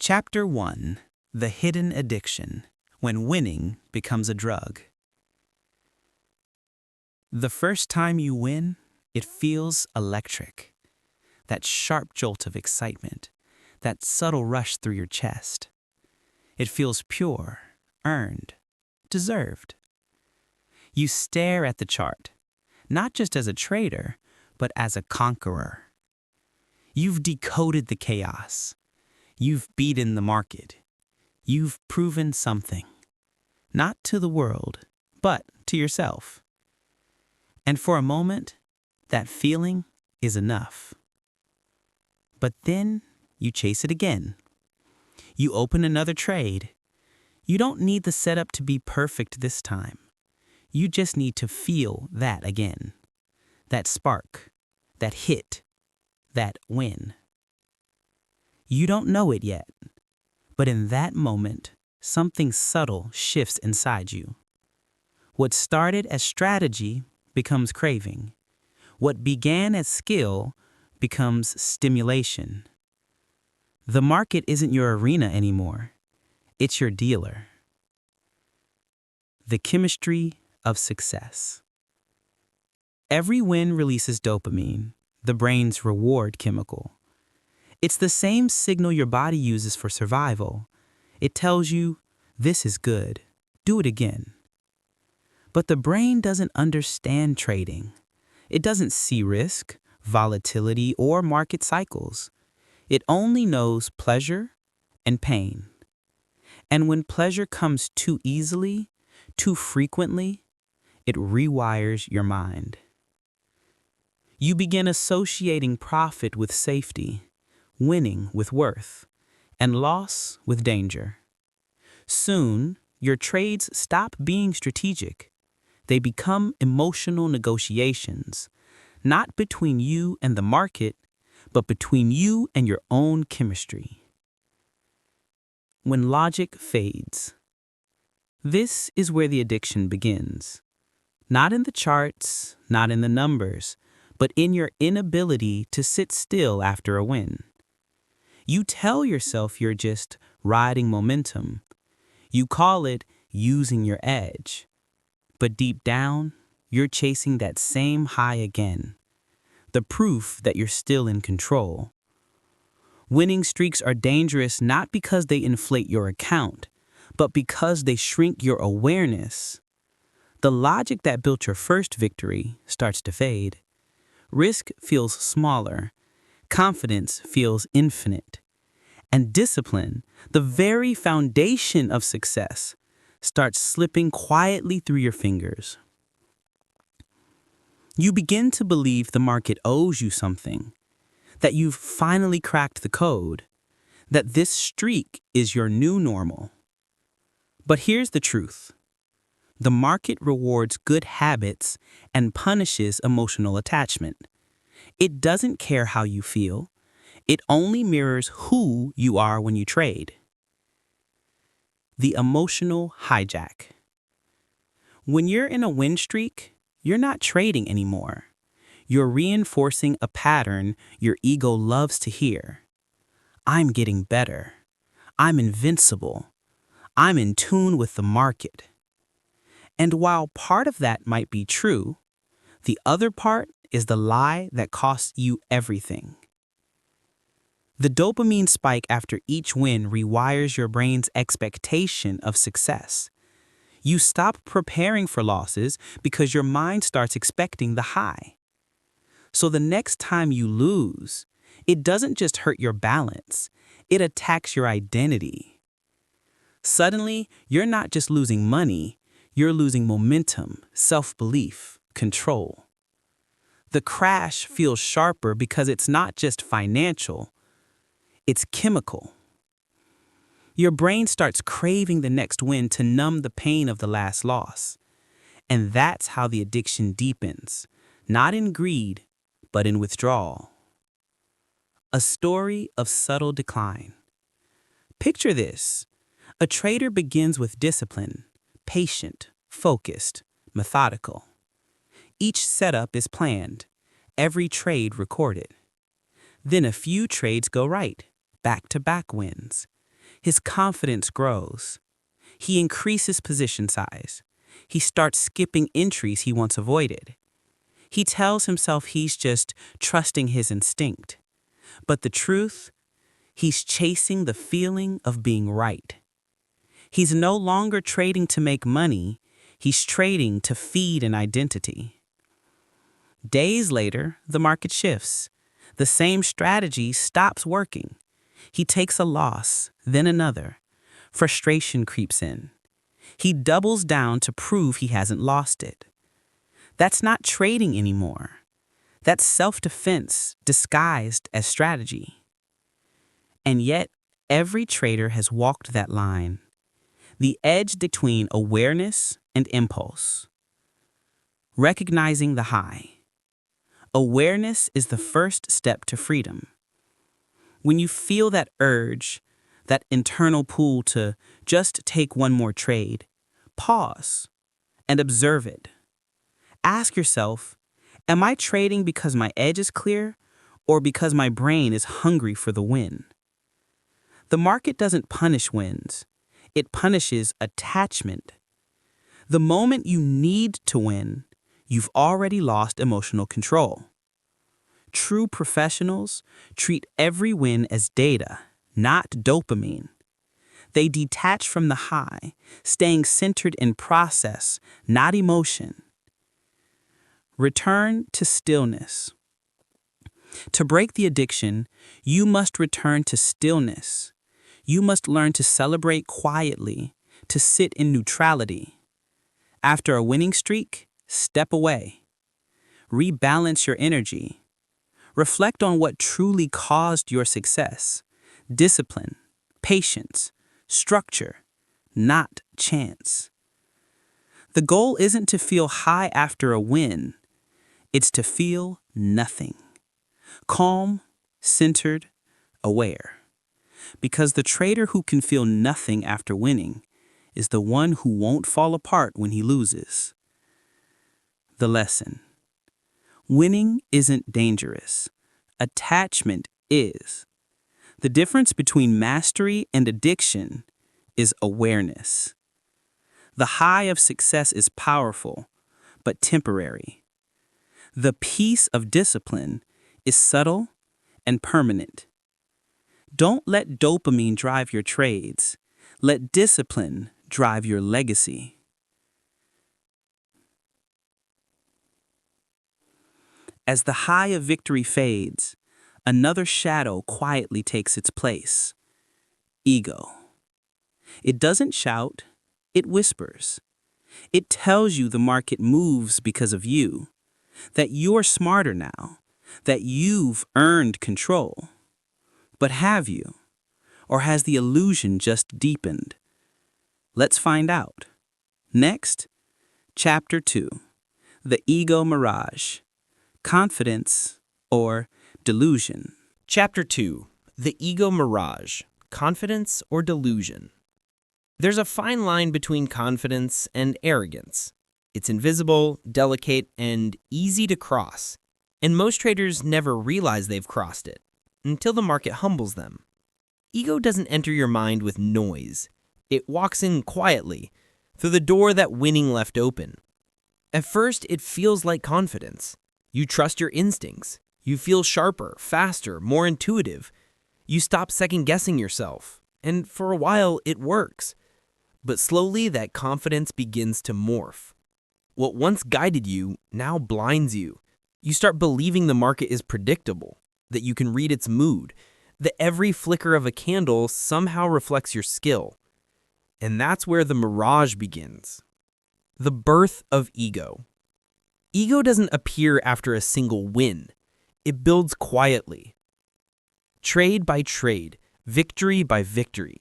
Chapter 1: The Hidden Addiction, When Winning Becomes a Drug. The first time you win, it feels electric. That sharp jolt of excitement, that subtle rush through your chest. It feels pure, earned, deserved. You stare at the chart, not just as a trader, but as a conqueror. You've decoded the chaos. You've beaten the market. You've proven something. Not to the world, but to yourself. And for a moment, that feeling is enough. But then you chase it again. You open another trade. You don't need the setup to be perfect this time. You just need to feel that again. That spark, that hit, that win. You don't know it yet, but in that moment, something subtle shifts inside you. What started as strategy becomes craving. What began as skill becomes stimulation. The market isn't your arena anymore. It's your dealer. The chemistry of success. Every win releases dopamine, the brain's reward chemical. It's the same signal your body uses for survival. It tells you, this is good, do it again. But the brain doesn't understand trading. It doesn't see risk, volatility, or market cycles. It only knows pleasure and pain. And when pleasure comes too easily, too frequently, it rewires your mind. You begin associating profit with safety, winning with worth, and loss with danger. Soon, your trades stop being strategic. They become emotional negotiations, not between you and the market, but between you and your own chemistry. When logic fades. This is where the addiction begins. Not in the charts, not in the numbers, but in your inability to sit still after a win. You tell yourself you're just riding momentum. You call it using your edge. But deep down, you're chasing that same high again. The proof that you're still in control. Winning streaks are dangerous not because they inflate your account, but because they shrink your awareness. The logic that built your first victory starts to fade. Risk feels smaller. Confidence feels infinite. And discipline, the very foundation of success, starts slipping quietly through your fingers. You begin to believe the market owes you something, that you've finally cracked the code, that this streak is your new normal. But here's the truth. The market rewards good habits and punishes emotional attachment. It doesn't care how you feel. It only mirrors who you are when you trade. The emotional hijack. When you're in a win streak, you're not trading anymore. You're reinforcing a pattern your ego loves to hear. I'm getting better. I'm invincible. I'm in tune with the market. And while part of that might be true, the other part is the lie that costs you everything. The dopamine spike after each win rewires your brain's expectation of success. You stop preparing for losses because your mind starts expecting the high. So the next time you lose, it doesn't just hurt your balance, it attacks your identity. Suddenly, you're not just losing money, you're losing momentum, self-belief, control. The crash feels sharper because it's not just financial, it's chemical. Your brain starts craving the next win to numb the pain of the last loss. And that's how the addiction deepens, not in greed, but in withdrawal. A story of subtle decline. Picture this. A trader begins with discipline, patient, focused, methodical. Each setup is planned, every trade recorded. Then a few trades go right, back-to-back wins. His confidence grows. He increases position size. He starts skipping entries he once avoided. He tells himself he's just trusting his instinct. But the truth, he's chasing the feeling of being right. He's no longer trading to make money, he's trading to feed an identity. Days later, the market shifts. The same strategy stops working. He takes a loss, then another. Frustration creeps in. He doubles down to prove he hasn't lost it. That's not trading anymore. That's self-defense disguised as strategy. And yet, every trader has walked that line, the edge between awareness and impulse. Recognizing the high. Awareness is the first step to freedom. When you feel that urge, that internal pull to just take one more trade, pause and observe it. Ask yourself, am I trading because my edge is clear or because my brain is hungry for the win? The market doesn't punish wins. It punishes attachment. The moment you need to win, you've already lost emotional control. True professionals treat every win as data, not dopamine. They detach from the high, staying centered in process, not emotion. Return to stillness. To break the addiction, you must return to stillness. You must learn to celebrate quietly, to sit in neutrality. After a winning streak, step away. Rebalance your energy. Reflect on what truly caused your success. Discipline, patience, structure, not chance. The goal isn't to feel high after a win. It's to feel nothing. Calm, centered, aware. Because the trader who can feel nothing after winning is the one who won't fall apart when he loses. The lesson. Winning isn't dangerous. Attachment is. The difference between mastery and addiction is awareness. The high of success is powerful, but temporary. The peace of discipline is subtle and permanent. Don't let dopamine drive your trades. Let discipline drive your legacy. As the high of victory fades, another shadow quietly takes its place. Ego. It doesn't shout, it whispers. It tells you the market moves because of you, that you're smarter now, that you've earned control. But have you? Or has the illusion just deepened? Let's find out. Next, Chapter 2, The Ego Mirage, Confidence or Delusion. Chapter 2, The Ego Mirage, Confidence or Delusion. There's a fine line between confidence and arrogance. It's invisible, delicate, and easy to cross. And most traders never realize they've crossed it until the market humbles them. Ego doesn't enter your mind with noise. It walks in quietly, through the door that winning left open. At first, it feels like confidence. You trust your instincts. You feel sharper, faster, more intuitive. You stop second-guessing yourself. And for a while, it works. But slowly, that confidence begins to morph. What once guided you now blinds you. You start believing the market is predictable, that you can read its mood, that every flicker of a candle somehow reflects your skill. And that's where the mirage begins. The birth of ego. Ego doesn't appear after a single win. It builds quietly. Trade by trade, victory by victory.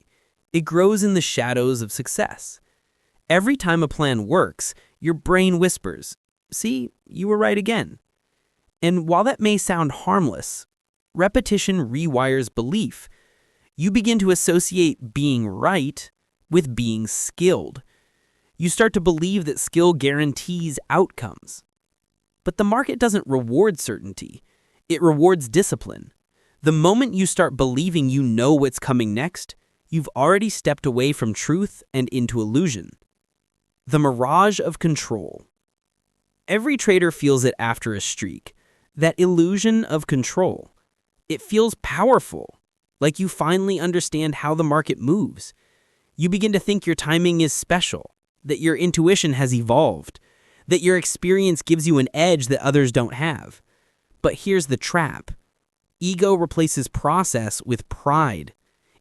It grows in the shadows of success. Every time a plan works, your brain whispers, "See, you were right again." And while that may sound harmless, repetition rewires belief. You begin to associate being right with being skilled. You start to believe that skill guarantees outcomes. But the market doesn't reward certainty. It rewards discipline. The moment you start believing you know what's coming next, you've already stepped away from truth and into illusion. The mirage of control. Every trader feels it after a streak, that illusion of control. It feels powerful, like you finally understand how the market moves. You begin to think your timing is special, that your intuition has evolved, that your experience gives you an edge that others don't have. But here's the trap. Ego replaces process with pride.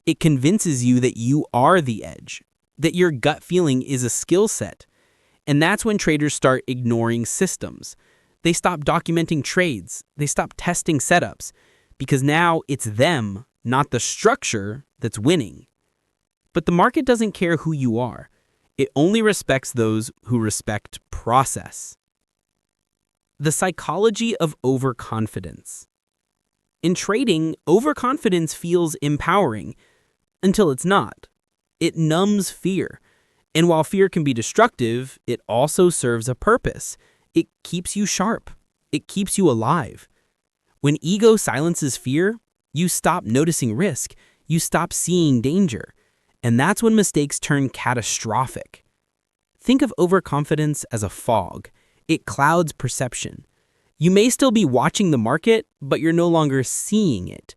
It convinces you that you are the edge, that your gut feeling is a skill set. And that's when traders start ignoring systems. They stop documenting trades. They stop testing setups, because now it's them, not the structure, that's winning. But the market doesn't care who you are. It only respects those who respect process. The psychology of overconfidence. In trading, overconfidence feels empowering until it's not. It numbs fear. And while fear can be destructive, it also serves a purpose. It keeps you sharp. It keeps you alive. When ego silences fear, you stop noticing risk. You stop seeing danger. And that's when mistakes turn catastrophic. Think of overconfidence as a fog. It clouds perception. You may still be watching the market, but you're no longer seeing it.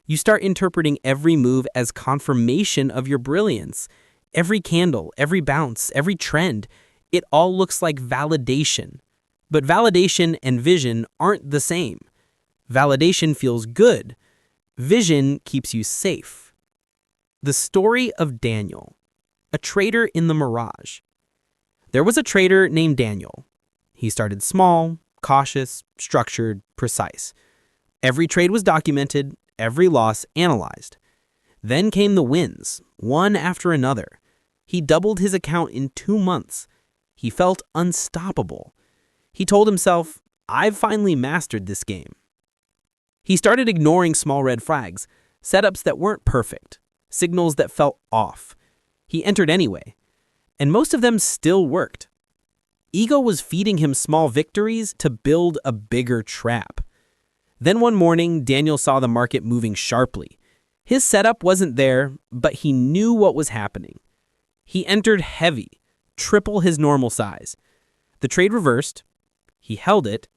You start interpreting every move as confirmation of your brilliance. Every candle, every bounce, every trend, it all looks like validation. But validation and vision aren't the same. Validation feels good. Vision keeps you safe. The story of Daniel, a trader in the mirage. There was a trader named Daniel. He started small, cautious, structured, precise. Every trade was documented, every loss analyzed. Then came the wins, one after another. He doubled his account in 2 months. He felt unstoppable. He told himself, "I've finally mastered this game." He started ignoring small red flags, setups that weren't perfect, signals that felt off. He entered anyway, and most of them still worked. Ego was feeding him small victories to build a bigger trap. Then one morning, Daniel saw the market moving sharply. His setup wasn't there, but he knew what was happening. He entered heavy, triple his normal size. The trade reversed. He held it.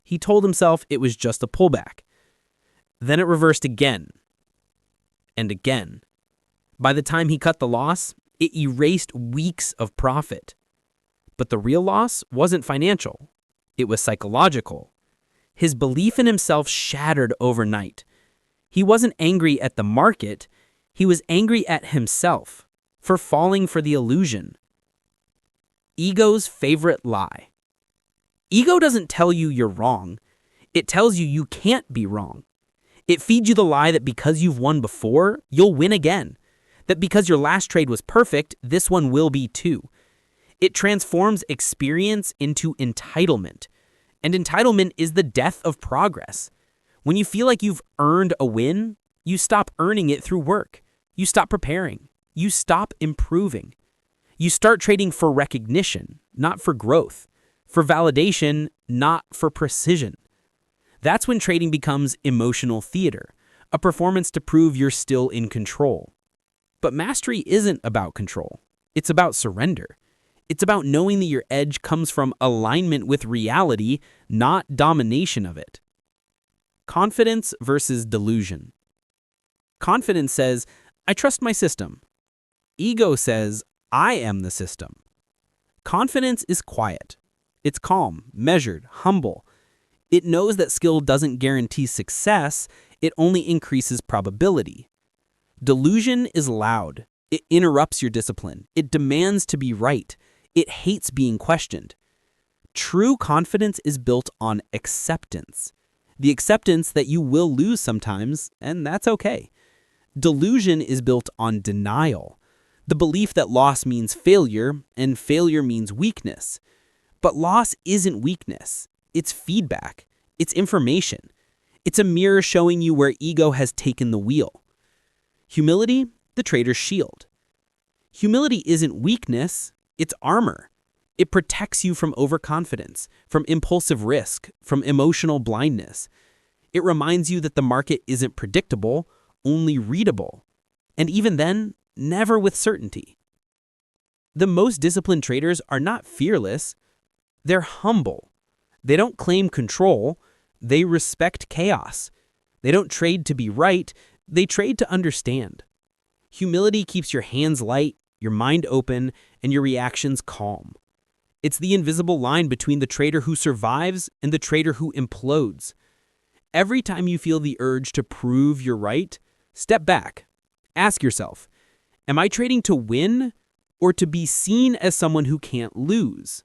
He told himself it was just a pullback. Then it reversed again and again. By the time he cut the loss, it erased weeks of profit. But the real loss wasn't financial. It was psychological. His belief in himself shattered overnight. He wasn't angry at the market. He was angry at himself for falling for the illusion. Ego's favorite lie. Ego doesn't tell you you're wrong. It tells you you can't be wrong. It feeds you the lie that because you've won before, you'll win again. That because your last trade was perfect, this one will be too. It transforms experience into entitlement. And entitlement is the death of progress. When you feel like you've earned a win, you stop earning it through work. You stop preparing. You stop improving. You start trading for recognition, not for growth. For validation, not for precision. That's when trading becomes emotional theater, a performance to prove you're still in control. But mastery isn't about control. It's about surrender. It's about knowing that your edge comes from alignment with reality, not domination of it. Confidence versus delusion. Confidence says, "I trust my system." Ego says, "I am the system." Confidence is quiet. It's calm, measured, humble. It knows that skill doesn't guarantee success, it only increases probability. Delusion is loud. It interrupts your discipline. It demands to be right. It hates being questioned. True confidence is built on acceptance. The acceptance that you will lose sometimes, and that's okay. Delusion is built on denial. The belief that loss means failure, and failure means weakness. But loss isn't weakness. It's feedback. It's information. It's a mirror showing you where ego has taken the wheel. Humility, the trader's shield. Humility isn't weakness, it's armor. It protects you from overconfidence, from impulsive risk, from emotional blindness. It reminds you that the market isn't predictable, only readable. And even then, never with certainty. The most disciplined traders are not fearless. They're humble. They don't claim control. They respect chaos. They don't trade to be right. They trade to understand. Humility keeps your hands light, your mind open, and your reactions calm. It's the invisible line between the trader who survives and the trader who implodes. Every time you feel the urge to prove you're right, step back. Ask yourself, am I trading to win or to be seen as someone who can't lose?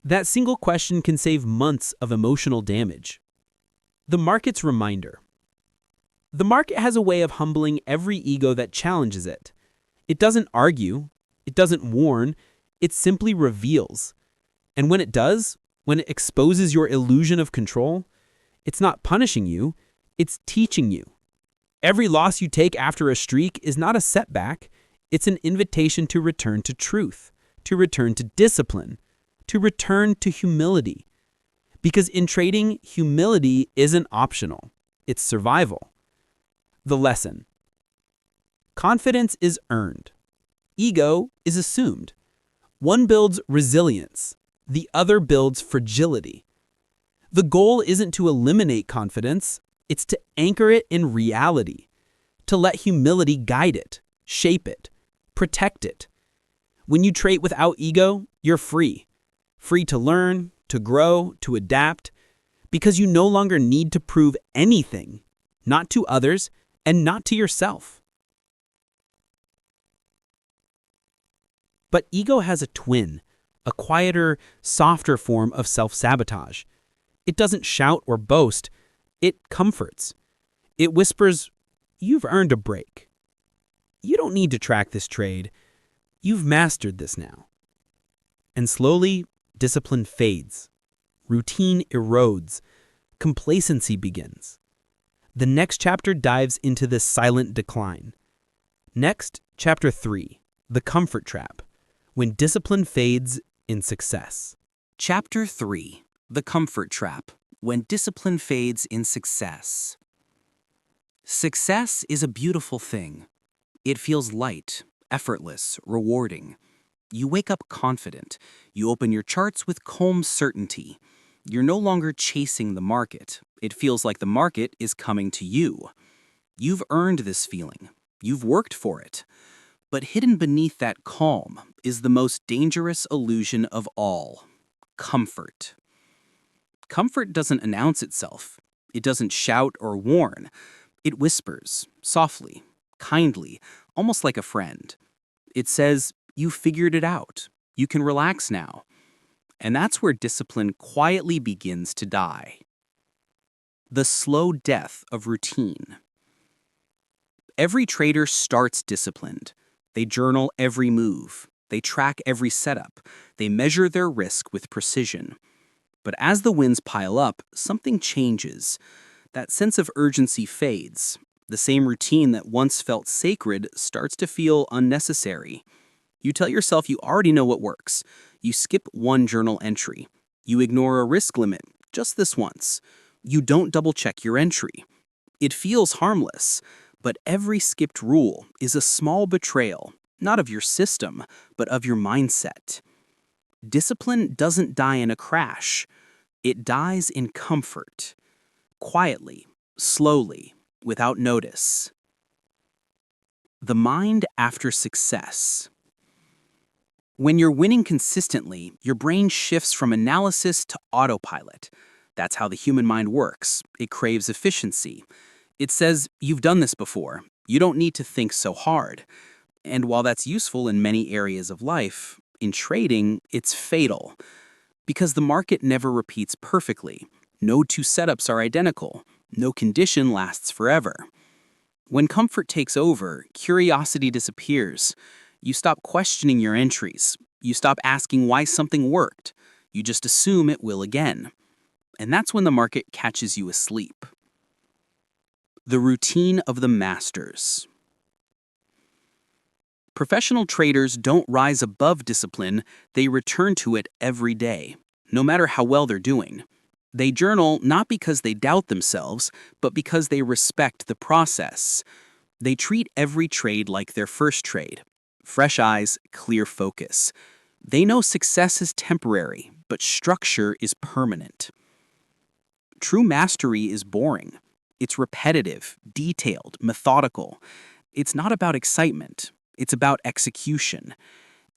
That single question can save months of emotional damage. The market's reminder. The market has a way of humbling every ego that challenges it. It doesn't argue. It doesn't warn. It simply reveals. And when it does, when it exposes your illusion of control, it's not punishing you, it's teaching you. Every loss you take after a streak is not a setback. It's an invitation to return to truth, to return to discipline, to return to humility. Because in trading, humility isn't optional. It's survival. The lesson. Confidence is earned. Ego is assumed. One builds resilience. The other builds fragility. The goal isn't to eliminate confidence. It's to anchor it in reality, to let humility guide it, shape it, protect it. When you trade without ego, you're free. Free to learn, to grow, to adapt, because you no longer need to prove anything, not to others and not to yourself. But ego has a twin, a quieter, softer form of self-sabotage. It doesn't shout or boast. It comforts. It whispers, "You've earned a break. You don't need to track this trade. You've mastered this now." And slowly, discipline fades. Routine erodes. Complacency begins. The next chapter dives into this silent decline. Next, chapter 3, the comfort trap, when discipline fades in success. Chapter 3, the comfort trap, when discipline fades in success. Success is a beautiful thing. It feels light, effortless, rewarding. You wake up confident. You open your charts with calm certainty. You're no longer chasing the market. It feels like the market is coming to you. You've earned this feeling. You've worked for it. But hidden beneath that calm is the most dangerous illusion of all: comfort. Comfort doesn't announce itself. It doesn't shout or warn. It whispers, softly, kindly, almost like a friend. It says, "You figured it out. You can relax now." And that's where discipline quietly begins to die. The slow death of routine. Every trader starts disciplined. They journal every move. They track every setup. They measure their risk with precision. But as the wins pile up, something changes. That sense of urgency fades. The same routine that once felt sacred starts to feel unnecessary. You tell yourself you already know what works. You skip one journal entry. You ignore a risk limit, just this once. You don't double-check your entry. It feels harmless, but every skipped rule is a small betrayal, not of your system, but of your mindset. Discipline doesn't die in a crash. It dies in comfort, quietly, slowly, without notice. The mind after success. When you're winning consistently, your brain shifts from analysis to autopilot. That's how the human mind works. It craves efficiency. It says, "You've done this before. You don't need to think so hard." And while that's useful in many areas of life, in trading, it's fatal. Because the market never repeats perfectly. No two setups are identical. No condition lasts forever. When comfort takes over, curiosity disappears. You stop questioning your entries. You stop asking why something worked. You just assume it will again. And that's when the market catches you asleep. The routine of the masters. Professional traders don't rise above discipline, they return to it every day, no matter how well they're doing. They journal not because they doubt themselves, but because they respect the process. They treat every trade like their first trade. Fresh eyes, clear focus. They know success is temporary, but structure is permanent. True mastery is boring. It's repetitive, detailed, methodical. It's not about excitement. It's about execution.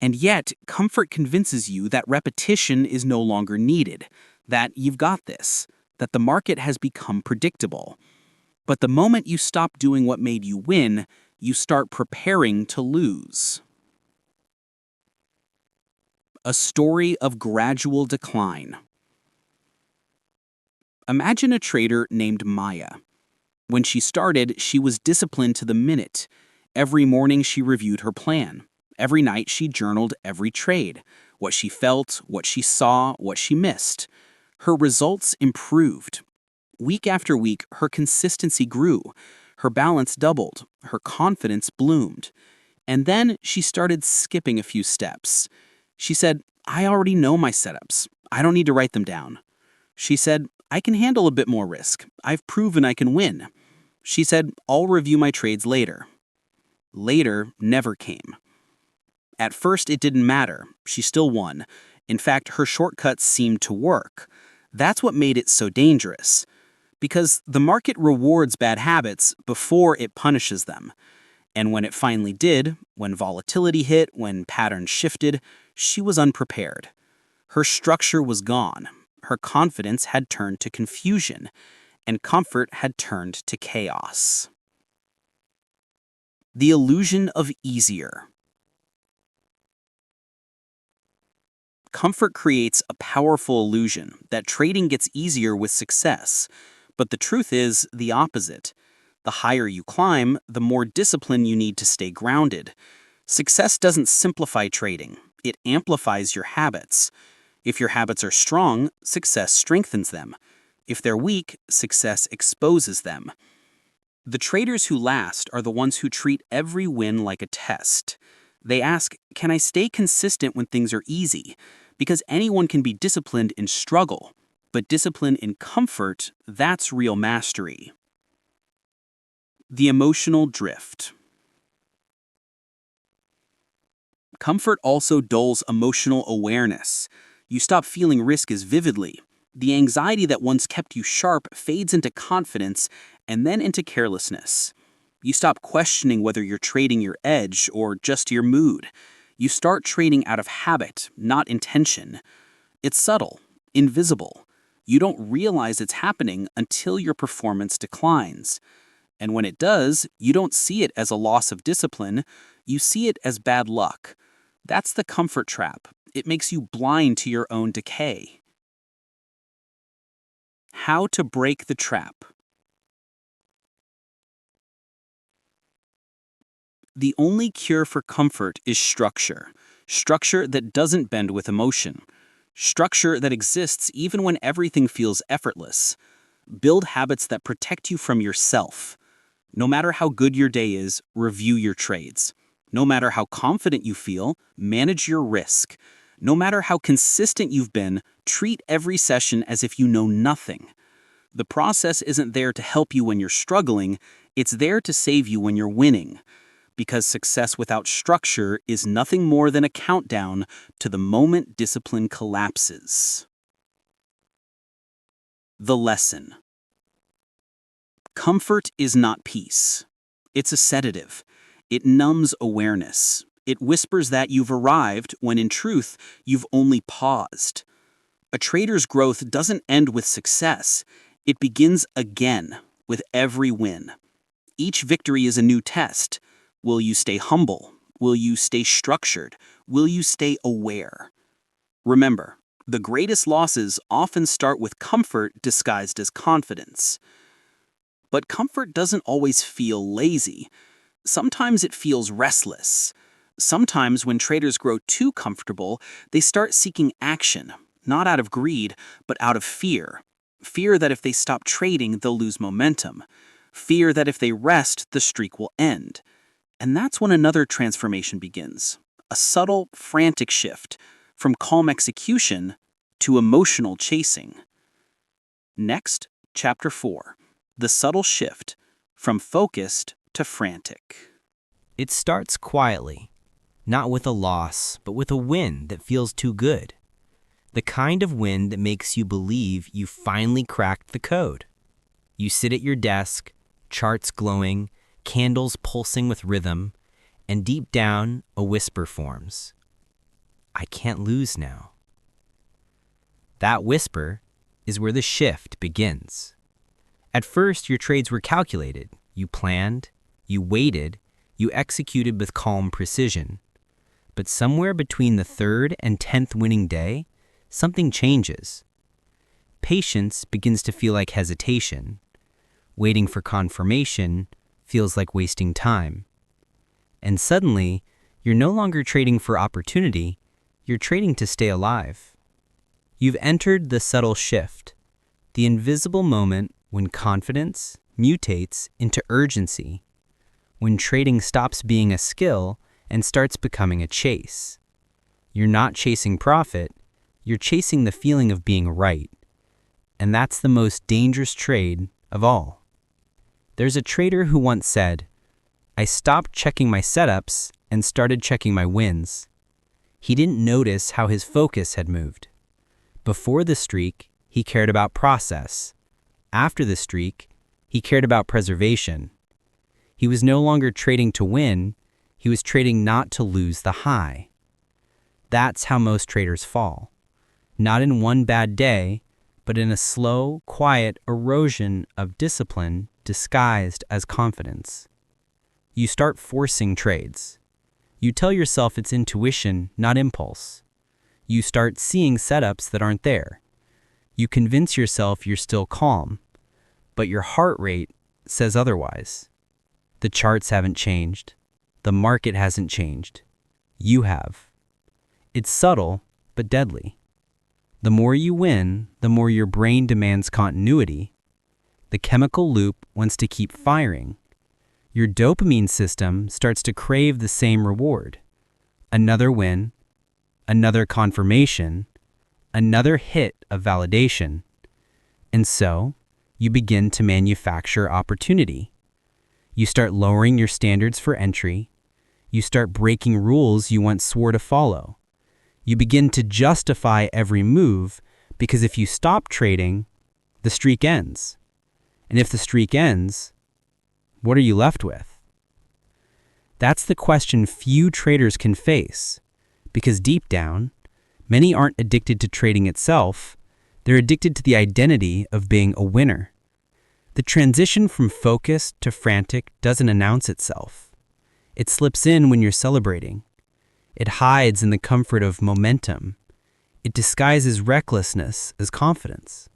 And yet, comfort convinces you that repetition is no longer needed, that you've got this, that the market has become predictable. But the moment you stop doing what made you win, you start preparing to lose. A story of gradual decline. Imagine a trader named Maya. When she started, she was disciplined to the minute. Every morning she reviewed her plan. Every night she journaled every trade, what she felt, what she saw, what she missed. Her results improved. Week after week, her consistency grew. Her balance doubled. Her confidence bloomed. And then she started skipping a few steps. She said, I already know my setups. I don't need to write them down. She said, I can handle a bit more risk. I've proven I can win. She said, I'll review my trades later. Later never came. At first, it didn't matter. She still won. In fact, her shortcuts seemed to work. That's what made it so dangerous. Because the market rewards bad habits before it punishes them. And when it finally did, when volatility hit, when patterns shifted, she was unprepared. Her structure was gone. Her confidence had turned to confusion, and comfort had turned to chaos. The illusion of easier. Comfort creates a powerful illusion that trading gets easier with success. But the truth is the opposite. The higher you climb, the more discipline you need to stay grounded. Success doesn't simplify trading. It amplifies your habits. If your habits are strong, success strengthens them. If they're weak, success exposes them. The traders who last are the ones who treat every win like a test. They ask, can I stay consistent when things are easy? Because anyone can be disciplined in struggle, but discipline in comfort, that's real mastery. The emotional drift. Comfort also dulls emotional awareness. You stop feeling risk as vividly. The anxiety that once kept you sharp fades into confidence and then into carelessness. You stop questioning whether you're trading your edge or just your mood. You start trading out of habit, not intention. It's subtle, invisible. You don't realize it's happening until your performance declines. And when it does, you don't see it as a loss of discipline, you see it as bad luck. That's the comfort trap. It makes you blind to your own decay. How to break the trap. The only cure for comfort is structure. Structure that doesn't bend with emotion. Structure that exists even when everything feels effortless. Build habits that protect you from yourself. No matter how good your day is, review your trades. No matter how confident you feel, manage your risk. No matter how consistent you've been, treat every session as if you know nothing. The process isn't there to help you when you're struggling, it's there to save you when you're winning. Because success without structure is nothing more than a countdown to the moment discipline collapses. The lesson. Comfort is not peace. It's a sedative. It numbs awareness. It whispers that you've arrived when in truth you've only paused. A trader's growth doesn't end with success. It begins again with every win. Each victory is a new test. Will you stay humble? Will you stay structured? Will you stay aware? Remember, the greatest losses often start with comfort disguised as confidence. But comfort doesn't always feel lazy. Sometimes it feels restless. Sometimes when traders grow too comfortable, they start seeking action, not out of greed, but out of fear. Fear that if they stop trading, they'll lose momentum. Fear that if they rest, the streak will end. And that's when another transformation begins. A subtle, frantic shift from calm execution to emotional chasing. Next, Chapter 4. The subtle shift from focused to frantic. It starts quietly, not with a loss, but with a win that feels too good. The kind of win that makes you believe you finally cracked the code. You sit at your desk, charts glowing, candles pulsing with rhythm, and deep down, a whisper forms. I can't lose now. That whisper is where the shift begins. At first, your trades were calculated. You planned, you waited, you executed with calm precision. But somewhere between the 3rd and 10th winning day, something changes. Patience begins to feel like hesitation. Waiting for confirmation feels like wasting time. And suddenly, you're no longer trading for opportunity, you're trading to stay alive. You've entered the subtle shift, the invisible moment when confidence mutates into urgency, when trading stops being a skill and starts becoming a chase. You're not chasing profit, you're chasing the feeling of being right. And that's the most dangerous trade of all. There's a trader who once said, I stopped checking my setups and started checking my wins. He didn't notice how his focus had moved. Before the streak, he cared about process. After the streak, he cared about preservation. He was no longer trading to win, he was trading not to lose the high. That's how most traders fall. Not in one bad day, but in a slow, quiet erosion of discipline disguised as confidence. You start forcing trades. You tell yourself it's intuition, not impulse. You start seeing setups that aren't there. You convince yourself you're still calm, but your heart rate says otherwise. The charts haven't changed. The market hasn't changed. You have. It's subtle, but deadly. The more you win, the more your brain demands continuity. The chemical loop wants to keep firing. Your dopamine system starts to crave the same reward. Another win, another confirmation, another hit of validation. And so, you begin to manufacture opportunity. You start lowering your standards for entry. You start breaking rules you once swore to follow. You begin to justify every move because if you stop trading, the streak ends. And if the streak ends, what are you left with? That's the question few traders can face, because deep down, many aren't addicted to trading itself, they're addicted to the identity of being a winner. The transition from focused to frantic doesn't announce itself. It slips in when you're celebrating. It hides in the comfort of momentum. It disguises recklessness as confidence.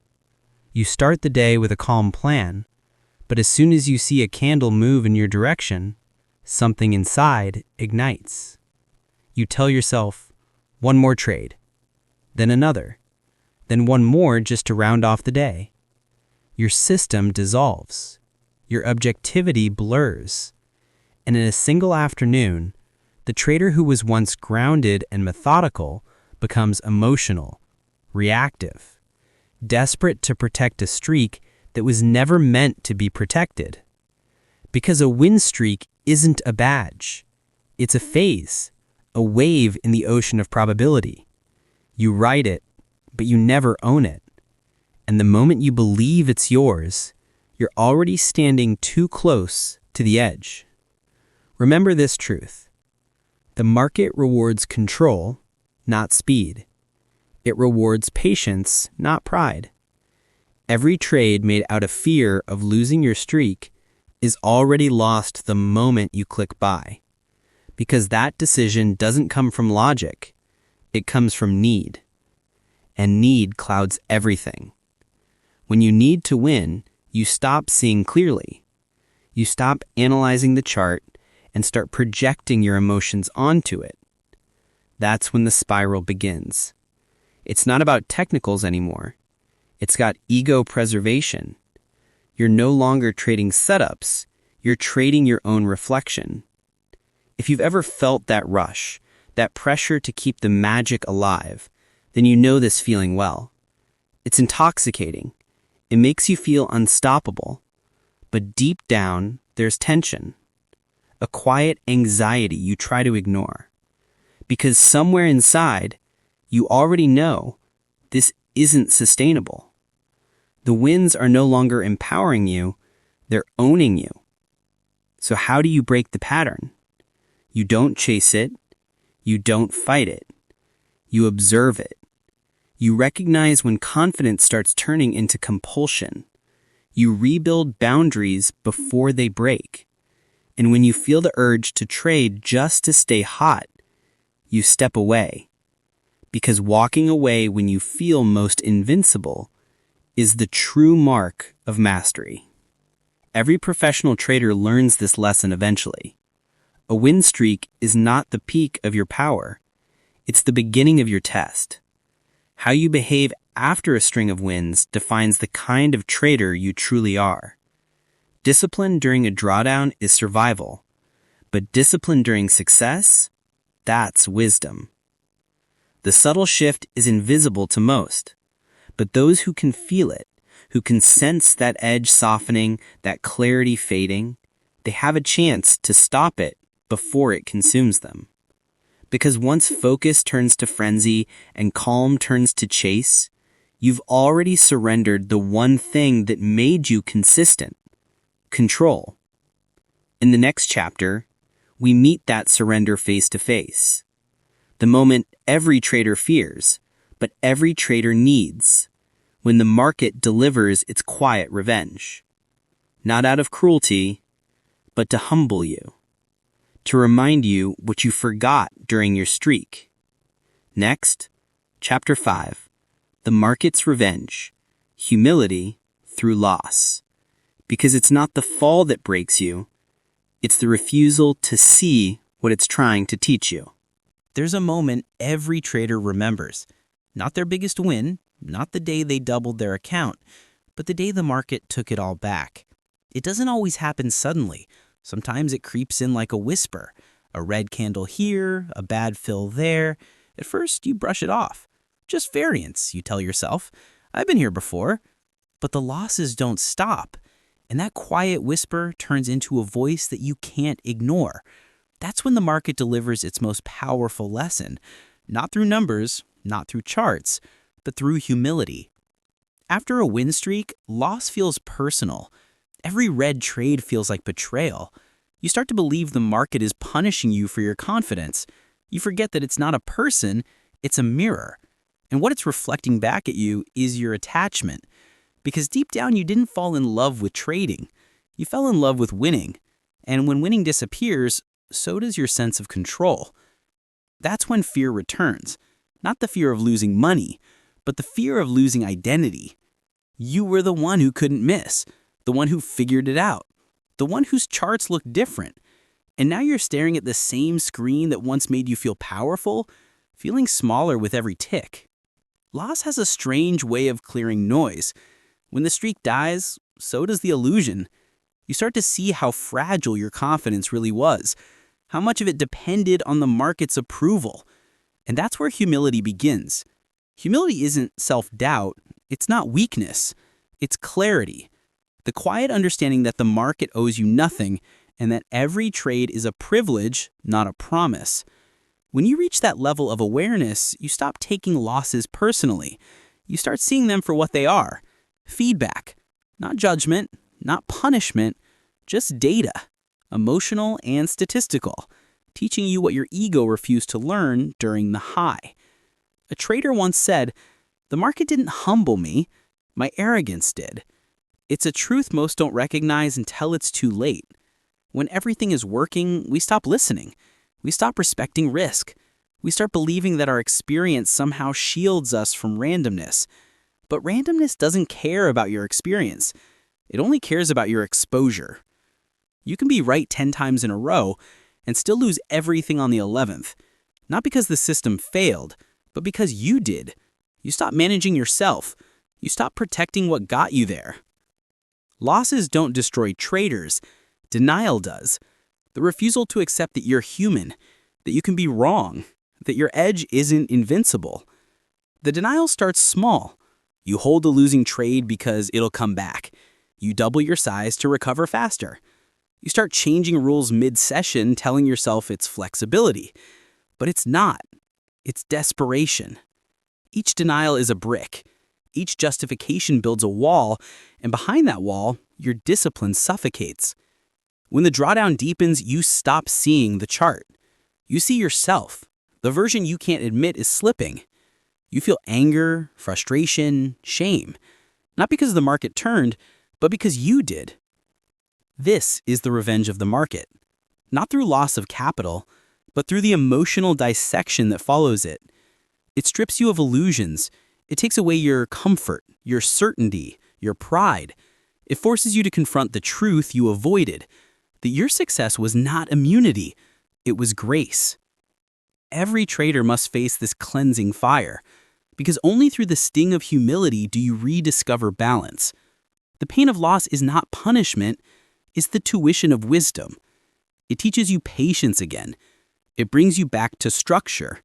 You start the day with a calm plan, but as soon as you see a candle move in your direction, something inside ignites. You tell yourself, one more trade, then another, then one more just to round off the day. Your system dissolves. Your objectivity blurs. And in a single afternoon, the trader who was once grounded and methodical becomes emotional, reactive, desperate to protect a streak that was never meant to be protected. Because a win streak isn't a badge. It's a phase, a wave in the ocean of probability. You ride it, but you never own it. And the moment you believe it's yours, you're already standing too close to the edge. Remember this truth. The market rewards control, not speed. It rewards patience, not pride. Every trade made out of fear of losing your streak is already lost the moment you click buy. Because that decision doesn't come from logic, it comes from need. And need clouds everything. When you need to win, you stop seeing clearly. You stop analyzing the chart and start projecting your emotions onto it. That's when the spiral begins. It's not about technicals anymore. It's got ego preservation. You're no longer trading setups, you're trading your own reflection. If you've ever felt that rush, that pressure to keep the magic alive, then you know this feeling well. It's intoxicating. It makes you feel unstoppable. But deep down, there's tension. a quiet anxiety you try to ignore. Because somewhere inside, you already know this isn't sustainable. The wins are no longer empowering you, they're owning you. So how do you break the pattern? You don't chase it. You don't fight it. You observe it. You recognize when confidence starts turning into compulsion. You rebuild boundaries before they break. And when you feel the urge to trade just to stay hot, you step away. Because walking away when you feel most invincible is the true mark of mastery. Every professional trader learns this lesson eventually. A win streak is not the peak of your power. It's the beginning of your test. How you behave after a string of wins defines the kind of trader you truly are. Discipline during a drawdown is survival, but discipline during success, that's wisdom. The subtle shift is invisible to most, but those who can feel it, who can sense that edge softening, that clarity fading, they have a chance to stop it before it consumes them. Because once focus turns to frenzy and calm turns to chase, you've already surrendered the one thing that made you consistent: control. In the next chapter, we meet that surrender face to face. The moment every trader fears, but every trader needs, when the market delivers its quiet revenge. Not out of cruelty, but to humble you. To remind you what you forgot during your streak. Next, Chapter 5, The Market's Revenge, Humility Through Loss. Because it's not the fall that breaks you, it's the refusal to see what it's trying to teach you. There's a moment every trader remembers. Not their biggest win, not the day they doubled their account, but the day the market took it all back. It doesn't always happen suddenly. Sometimes it creeps in like a whisper. A red candle here, a bad fill there. At first, you brush it off. Just variance, you tell yourself. I've been here before. But the losses don't stop. And that quiet whisper turns into a voice that you can't ignore. That's when the market delivers its most powerful lesson. Not through numbers, not through charts, but through humility. After a win streak, loss feels personal. Every red trade feels like betrayal. You start to believe the market is punishing you for your confidence. You forget that it's not a person, it's a mirror. And what it's reflecting back at you is your attachment. Because deep down, you didn't fall in love with trading. You fell in love with winning. And when winning disappears, so does your sense of control. That's when fear returns. Not the fear of losing money, but the fear of losing identity. You were the one who couldn't miss. The one who figured it out, the one whose charts looked different. And now you're staring at the same screen that once made you feel powerful, feeling smaller with every tick. Loss has a strange way of clearing noise. When the streak dies, so does the illusion. You start to see how fragile your confidence really was, how much of it depended on the market's approval. And that's where humility begins. Humility isn't self-doubt, it's not weakness, it's clarity. The quiet understanding that the market owes you nothing and that every trade is a privilege, not a promise. When you reach that level of awareness, you stop taking losses personally. You start seeing them for what they are. Feedback. Not judgment, not punishment, just data. Emotional and statistical. Teaching you what your ego refused to learn during the high. A trader once said, "The market didn't humble me, my arrogance did." It's a truth most don't recognize until it's too late. When everything is working, we stop listening. We stop respecting risk. We start believing that our experience somehow shields us from randomness. But randomness doesn't care about your experience. It only cares about your exposure. You can be right 10 times in a row and still lose everything on the 11th. Not because the system failed, but because you did. You stop managing yourself. You stop protecting what got you there. Losses don't destroy traders. Denial does. The refusal to accept that you're human, that you can be wrong, that your edge isn't invincible. The denial starts small. You hold a losing trade because it'll come back. You double your size to recover faster. You start changing rules mid-session, telling yourself it's flexibility. But it's not. It's desperation. Each denial is a brick. Each justification builds a wall, and behind that wall, your discipline suffocates. When the drawdown deepens, you stop seeing the chart. You see yourself. The version you can't admit is slipping. You feel anger, frustration, shame. Not because the market turned, but because you did. This is the revenge of the market. Not through loss of capital, but through the emotional dissection that follows it. It strips you of illusions. It takes away your comfort, your certainty, your pride. It forces you to confront the truth you avoided, that your success was not immunity, it was grace. Every trader must face this cleansing fire, because only through the sting of humility do you rediscover balance. The pain of loss is not punishment, it's the tuition of wisdom. It teaches you patience again. It brings you back to structure.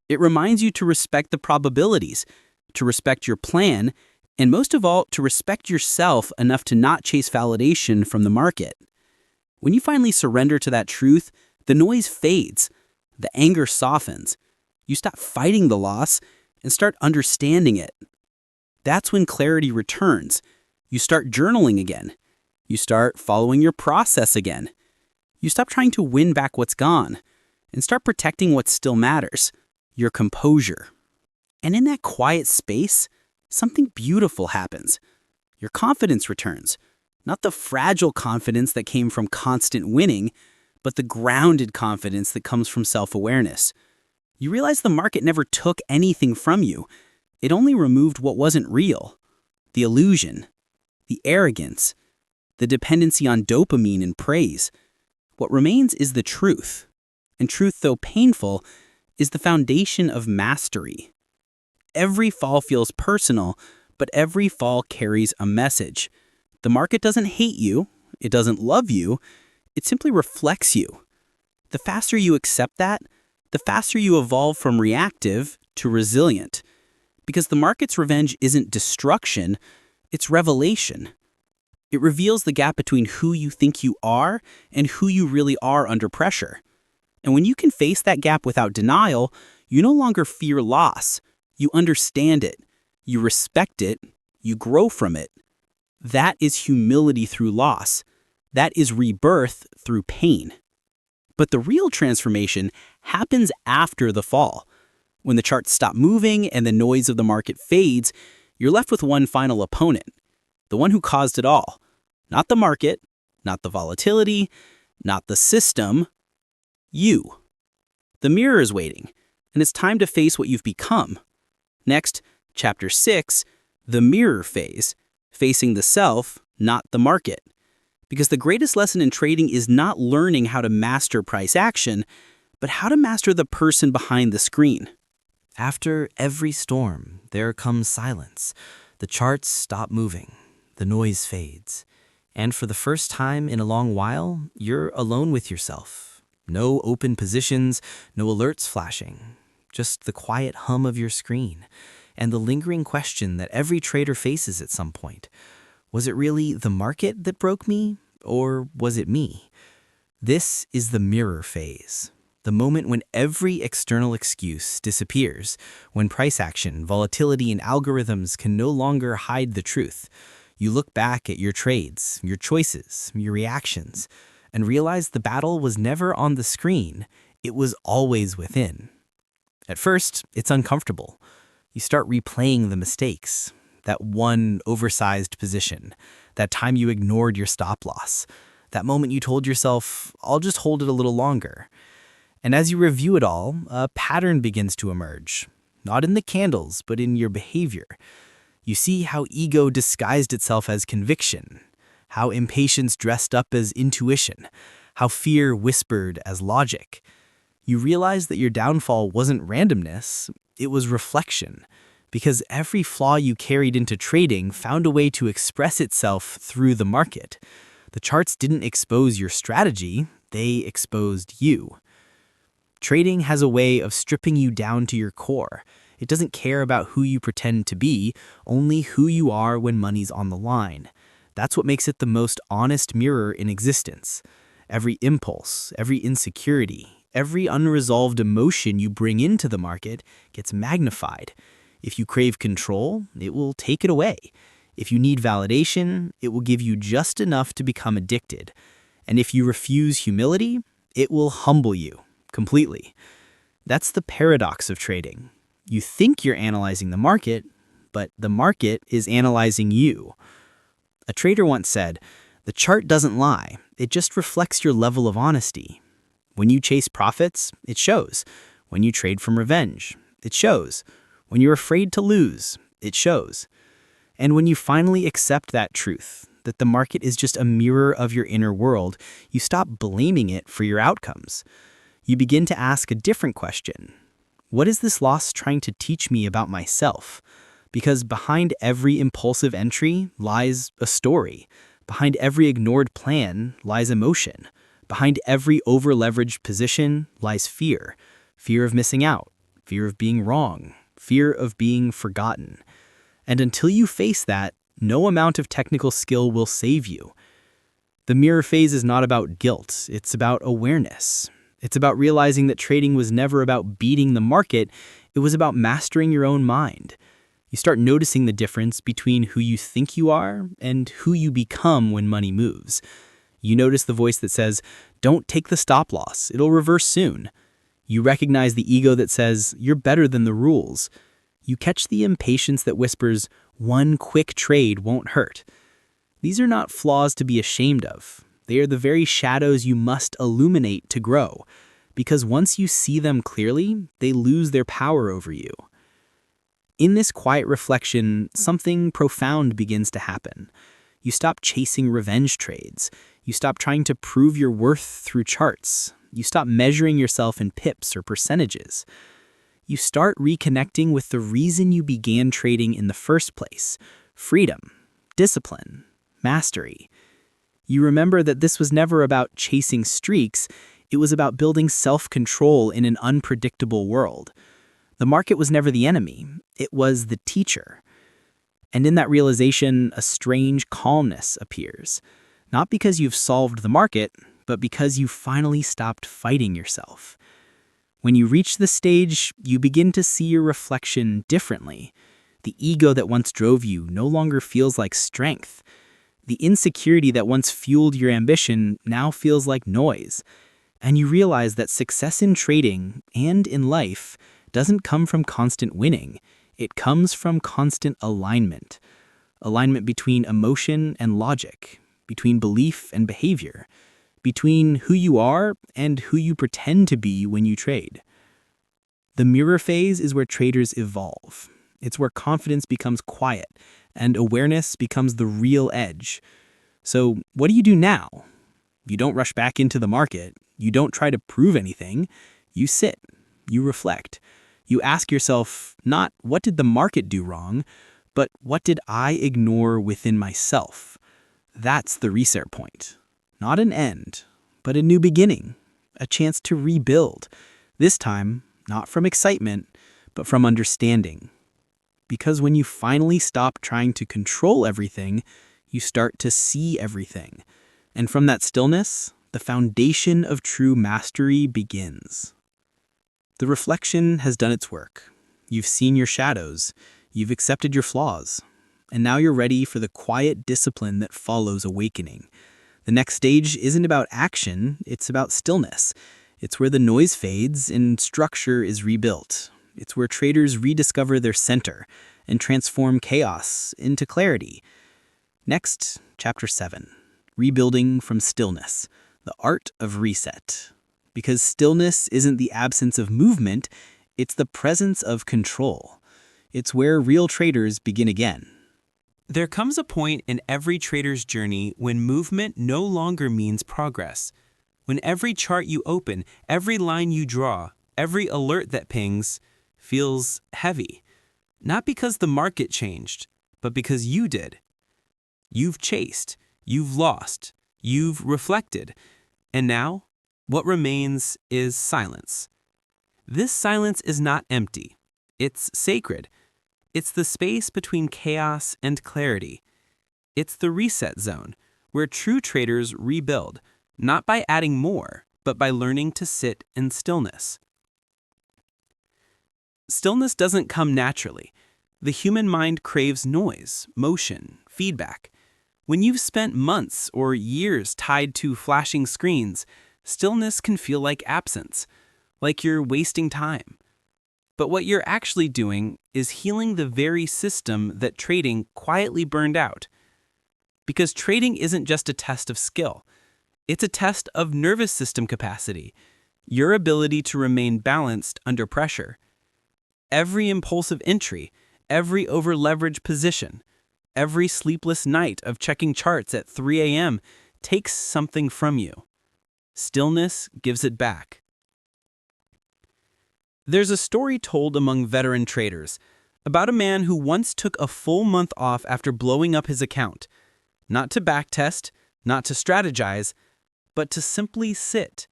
It reminds you to respect the probabilities, to respect your plan, and most of all, to respect yourself enough to not chase validation from the market. When you finally surrender to that truth, the noise fades, the anger softens. You stop fighting the loss and start understanding it. That's when clarity returns. You start journaling again. You start following your process again. You stop trying to win back what's gone and start protecting what still matters, your composure. And in that quiet space, something beautiful happens. Your confidence returns. Not the fragile confidence that came from constant winning, but the grounded confidence that comes from self-awareness. You realize the market never took anything from you. It only removed what wasn't real. The illusion, the arrogance, the dependency on dopamine and praise. What remains is the truth. And truth, though painful, is the foundation of mastery. Every fall feels personal, but every fall carries a message. The market doesn't hate you, it doesn't love you, it simply reflects you. The faster you accept that, the faster you evolve from reactive to resilient. Because the market's revenge isn't destruction, it's revelation. It reveals the gap between who you think you are and who you really are under pressure. And when you can face that gap without denial, you no longer fear loss. You understand it, you respect it, you grow from it. That is humility through loss. That is rebirth through pain. But the real transformation happens after the fall. When the charts stop moving and the noise of the market fades, you're left with one final opponent, the one who caused it all. Not the market, not the volatility, not the system, you. The mirror is waiting, and it's time to face what you've become. Next, Chapter 6, the mirror phase, facing the self, not the market. Because the greatest lesson in trading is not learning how to master price action, but how to master the person behind the screen. After every storm, there comes silence. The charts stop moving. The noise fades. And for the first time in a long while, you're alone with yourself. No open positions, no alerts flashing. Just the quiet hum of your screen, and the lingering question that every trader faces at some point. Was it really the market that broke me, or was it me? This is the mirror phase, the moment when every external excuse disappears, when price action, volatility, and algorithms can no longer hide the truth. You look back at your trades, your choices, your reactions, and realize the battle was never on the screen, it was always within. At first, it's uncomfortable. You start replaying the mistakes, that one oversized position, that time you ignored your stop loss, that moment you told yourself, I'll just hold it a little longer. And as you review it all, a pattern begins to emerge, not in the candles, but in your behavior. You see how ego disguised itself as conviction, how impatience dressed up as intuition, how fear whispered as logic. You realize that your downfall wasn't randomness, it was reflection, because every flaw you carried into trading found a way to express itself through the market. The charts didn't expose your strategy, they exposed you. Trading has a way of stripping you down to your core. It doesn't care about who you pretend to be, only who you are when money's on the line. That's what makes it the most honest mirror in existence. Every impulse, every insecurity, every unresolved emotion you bring into the market gets magnified. If you crave control, it will take it away. If you need validation, it will give you just enough to become addicted. And if you refuse humility, it will humble you completely. That's the paradox of trading. You think you're analyzing the market, but the market is analyzing you. A trader once said, "The chart doesn't lie, it just reflects your level of honesty." When you chase profits, it shows. When you trade from revenge, it shows. When you're afraid to lose, it shows. And when you finally accept that truth, that the market is just a mirror of your inner world, you stop blaming it for your outcomes. You begin to ask a different question. What is this loss trying to teach me about myself? Because behind every impulsive entry lies a story. Behind every ignored plan lies emotion. Behind every over-leveraged position lies fear. Fear of missing out. Fear of being wrong. Fear of being forgotten. And until you face that, no amount of technical skill will save you. The mirror phase is not about guilt. It's about awareness. It's about realizing that trading was never about beating the market. It was about mastering your own mind. You start noticing the difference between who you think you are and who you become when money moves. You notice the voice that says, "Don't take the stop loss, it'll reverse soon." You recognize the ego that says, "You're better than the rules." You catch the impatience that whispers, "One quick trade won't hurt." These are not flaws to be ashamed of. They are the very shadows you must illuminate to grow, because once you see them clearly, they lose their power over you. In this quiet reflection, something profound begins to happen. You stop chasing revenge trades. You stop trying to prove your worth through charts. You stop measuring yourself in pips or percentages. You start reconnecting with the reason you began trading in the first place: freedom, discipline, mastery. You remember that this was never about chasing streaks, it was about building self-control in an unpredictable world. The market was never the enemy, it was the teacher. And in that realization, a strange calmness appears. Not because you've solved the market, but because you finally stopped fighting yourself. When you reach this stage, you begin to see your reflection differently. The ego that once drove you no longer feels like strength. The insecurity that once fueled your ambition now feels like noise. And you realize that success in trading and in life doesn't come from constant winning. It comes from constant alignment. Alignment between emotion and logic, between belief and behavior, between who you are and who you pretend to be when you trade. The mirror phase is where traders evolve. It's where confidence becomes quiet and awareness becomes the real edge. So what do you do now? You don't rush back into the market. You don't try to prove anything. You sit. You reflect. You ask yourself, not what did the market do wrong, but what did I ignore within myself? That's the reset point. Not an end, but a new beginning, a chance to rebuild. This time, not from excitement, but from understanding. Because when you finally stop trying to control everything, you start to see everything. And from that stillness, the foundation of true mastery begins. The reflection has done its work. You've seen your shadows, you've accepted your flaws, and now you're ready for the quiet discipline that follows awakening. The next stage isn't about action, it's about stillness. It's where the noise fades and structure is rebuilt. It's where traders rediscover their center and transform chaos into clarity. Next, Chapter 7, Rebuilding from Stillness, the Art of Reset. Because stillness isn't the absence of movement, it's the presence of control. It's where real traders begin again. There comes a point in every trader's journey when movement no longer means progress. When every chart you open, every line you draw, every alert that pings feels heavy. Not because the market changed, but because you did. You've chased, you've lost, you've reflected, and now what remains is silence. This silence is not empty. It's sacred. It's the space between chaos and clarity. It's the reset zone, where true traders rebuild, not by adding more, but by learning to sit in stillness. Stillness doesn't come naturally. The human mind craves noise, motion, feedback. When you've spent months or years tied to flashing screens, stillness can feel like absence, like you're wasting time. But what you're actually doing is healing the very system that trading quietly burned out. Because trading isn't just a test of skill, it's a test of nervous system capacity, your ability to remain balanced under pressure. Every impulsive entry, every over-leveraged position, every sleepless night of checking charts at 3 a.m. takes something from you. Stillness gives it back. There's a story told among veteran traders about a man who once took a full month off after blowing up his account, not to backtest, not to strategize, but to simply sit.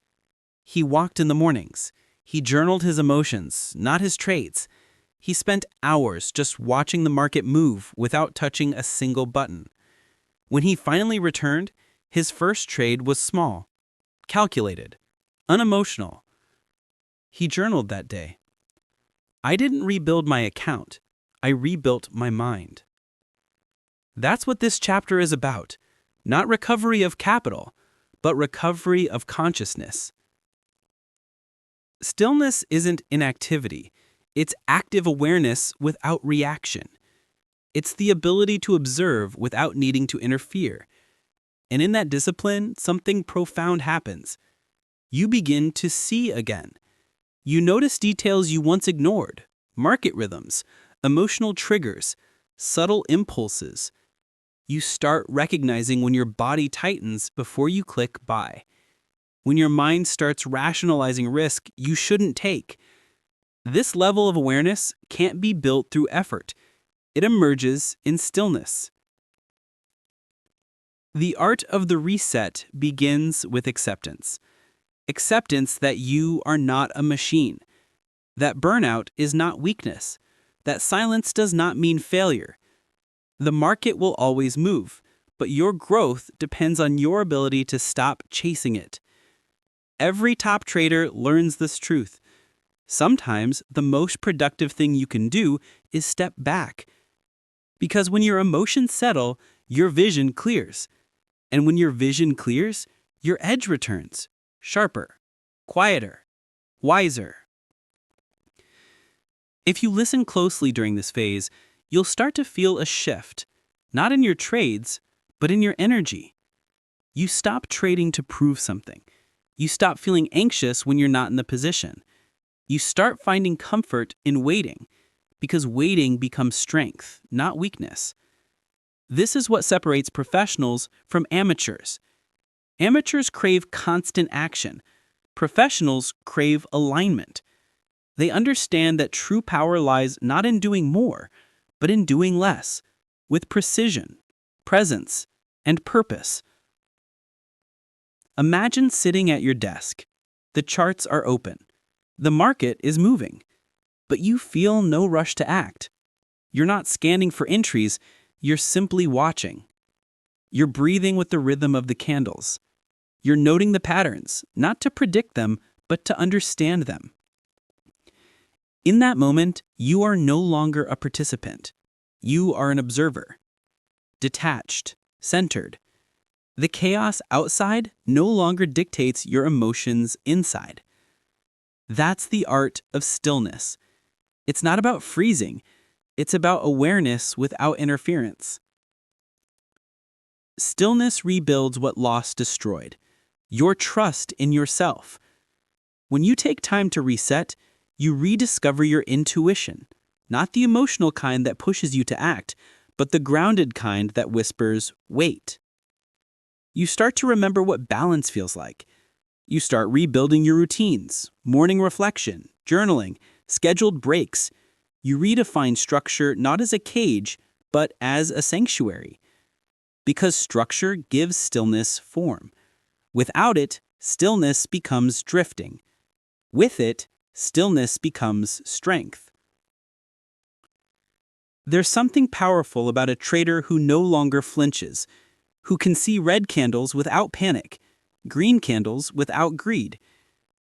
He walked in the mornings. He journaled his emotions, not his trades. He spent hours just watching the market move without touching a single button. When he finally returned, his first trade was small, calculated, unemotional. He journaled that day. I didn't rebuild my account. I rebuilt my mind. That's what this chapter is about. Not recovery of capital, but recovery of consciousness. Stillness isn't inactivity. It's active awareness without reaction. It's the ability to observe without needing to interfere. And in that discipline, something profound happens. You begin to see again. You notice details you once ignored, market rhythms, emotional triggers, subtle impulses. You start recognizing when your body tightens before you click buy. When your mind starts rationalizing risk you shouldn't take. This level of awareness can't be built through effort. It emerges in stillness. The art of the reset begins with acceptance. Acceptance that you are not a machine. That burnout is not weakness. That silence does not mean failure. The market will always move, but your growth depends on your ability to stop chasing it. Every top trader learns this truth. Sometimes the most productive thing you can do is step back. Because when your emotions settle, your vision clears. And when your vision clears, your edge returns. Sharper, quieter, wiser. If you listen closely during this phase, you'll start to feel a shift, not in your trades, but in your energy. You stop trading to prove something. You stop feeling anxious when you're not in the position. You start finding comfort in waiting, because waiting becomes strength, not weakness. This is what separates professionals from amateurs. Amateurs crave constant action. Professionals crave alignment. They understand that true power lies not in doing more, but in doing less, with precision, presence, and purpose. Imagine sitting at your desk. The charts are open. The market is moving, but you feel no rush to act. You're not scanning for entries, you're simply watching. You're breathing with the rhythm of the candles. You're noting the patterns, not to predict them, but to understand them. In that moment, you are no longer a participant. You are an observer. Detached, centered. The chaos outside no longer dictates your emotions inside. That's the art of stillness. It's not about freezing. It's about awareness without interference. Stillness rebuilds what loss destroyed. Your trust in yourself. When you take time to reset, you rediscover your intuition, not the emotional kind that pushes you to act, but the grounded kind that whispers, wait. You start to remember what balance feels like. You start rebuilding your routines, morning reflection, journaling, scheduled breaks. You redefine structure not as a cage, but as a sanctuary. Because structure gives stillness form. Without it, stillness becomes drifting. With it, stillness becomes strength. There's something powerful about a trader who no longer flinches, who can see red candles without panic, green candles without greed,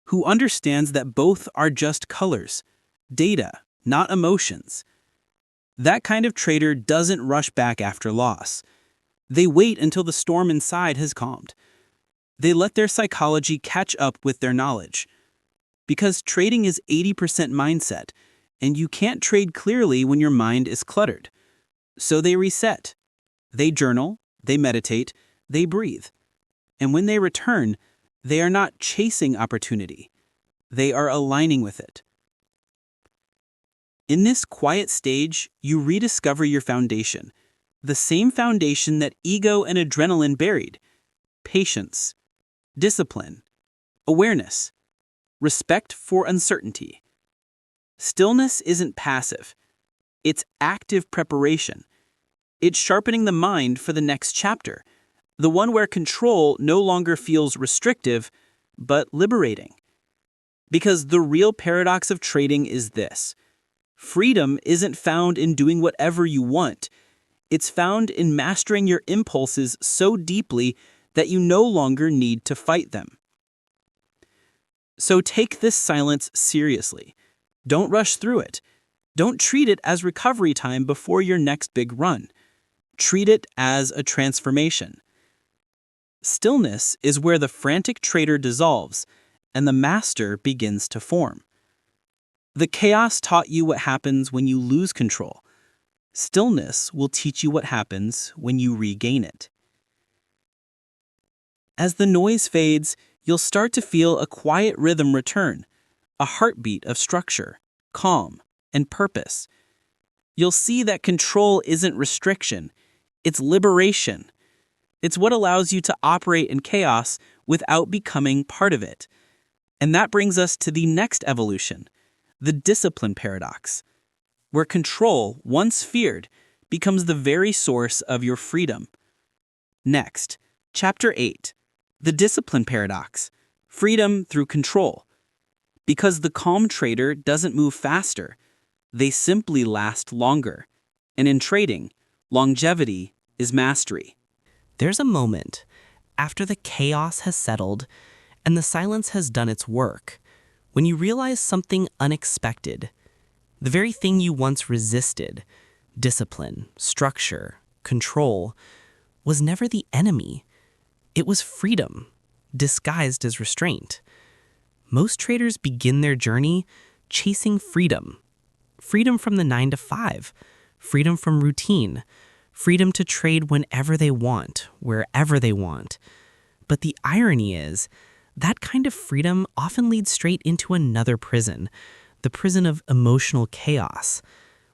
who understands that both are just colors, data, not emotions. That kind of trader doesn't rush back after loss. They wait until the storm inside has calmed. They let their psychology catch up with their knowledge. Because trading is 80% mindset, and you can't trade clearly when your mind is cluttered. So they reset. They journal, they meditate, they breathe. And when they return, they are not chasing opportunity. They are aligning with it. In this quiet stage, you rediscover your foundation, the same foundation that ego and adrenaline buried: patience, discipline, awareness, respect for uncertainty. Stillness isn't passive. It's active preparation. It's sharpening the mind for the next chapter, the one where control no longer feels restrictive, but liberating. Because the real paradox of trading is this: freedom isn't found in doing whatever you want. It's found in mastering your impulses so deeply that you no longer need to fight them. So take this silence seriously. Don't rush through it. Don't treat it as recovery time before your next big run. Treat it as a transformation. Stillness is where the frantic trader dissolves and the master begins to form. The chaos taught you what happens when you lose control. Stillness will teach you what happens when you regain it. As the noise fades, you'll start to feel a quiet rhythm return, a heartbeat of structure, calm, and purpose. You'll see that control isn't restriction, it's liberation. It's what allows you to operate in chaos without becoming part of it. And that brings us to the next evolution, the discipline paradox, where control, once feared, becomes the very source of your freedom. Next, Chapter 8, the discipline paradox, freedom through control. Because the calm trader doesn't move faster, they simply last longer. And in trading, longevity is mastery. There's a moment, after the chaos has settled and the silence has done its work, when you realize something unexpected. The very thing you once resisted, discipline, structure, control, was never the enemy. It was freedom, disguised as restraint. Most traders begin their journey chasing freedom. Freedom from the 9 to 5, freedom from routine, freedom to trade whenever they want, wherever they want. But the irony is, that kind of freedom often leads straight into another prison, the prison of emotional chaos.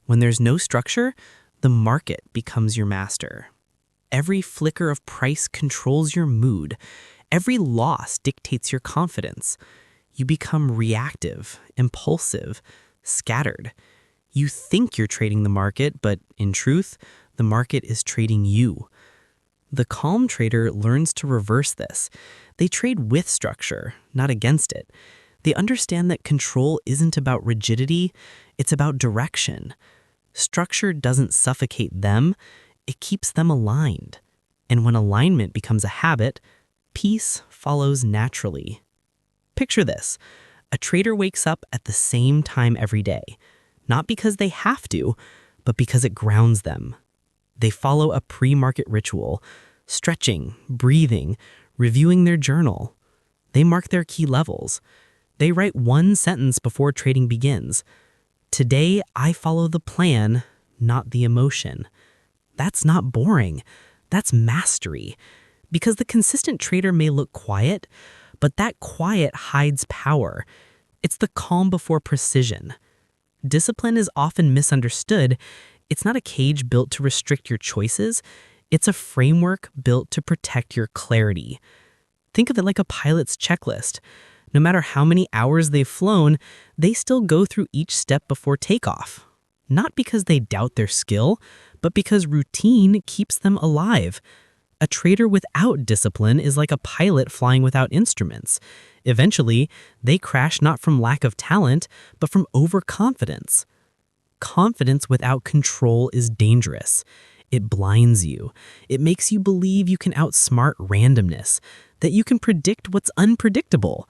When there's no structure, the market becomes your master. Every flicker of price controls your mood. Every loss dictates your confidence. You become reactive, impulsive, scattered. You think you're trading the market, but in truth, the market is trading you. The calm trader learns to reverse this. They trade with structure, not against it. They understand that control isn't about rigidity, it's about direction. Structure doesn't suffocate them, it keeps them aligned. And when alignment becomes a habit, peace follows naturally. Picture this: a trader wakes up at the same time every day, not because they have to, but because it grounds them. They follow a pre-market ritual, stretching, breathing, reviewing their journal. They mark their key levels. They write one sentence before trading begins. Today, I follow the plan, not the emotion. That's not boring. That's mastery. Because the consistent trader may look quiet, but that quiet hides power. It's the calm before precision. Discipline is often misunderstood. It's not a cage built to restrict your choices. It's a framework built to protect your clarity. Think of it like a pilot's checklist. No matter how many hours they've flown, they still go through each step before takeoff. Not because they doubt their skill, but because routine keeps them alive. A trader without discipline is like a pilot flying without instruments. Eventually, they crash not from lack of talent, but from overconfidence. Confidence without control is dangerous. It blinds you. It makes you believe you can outsmart randomness, that you can predict what's unpredictable.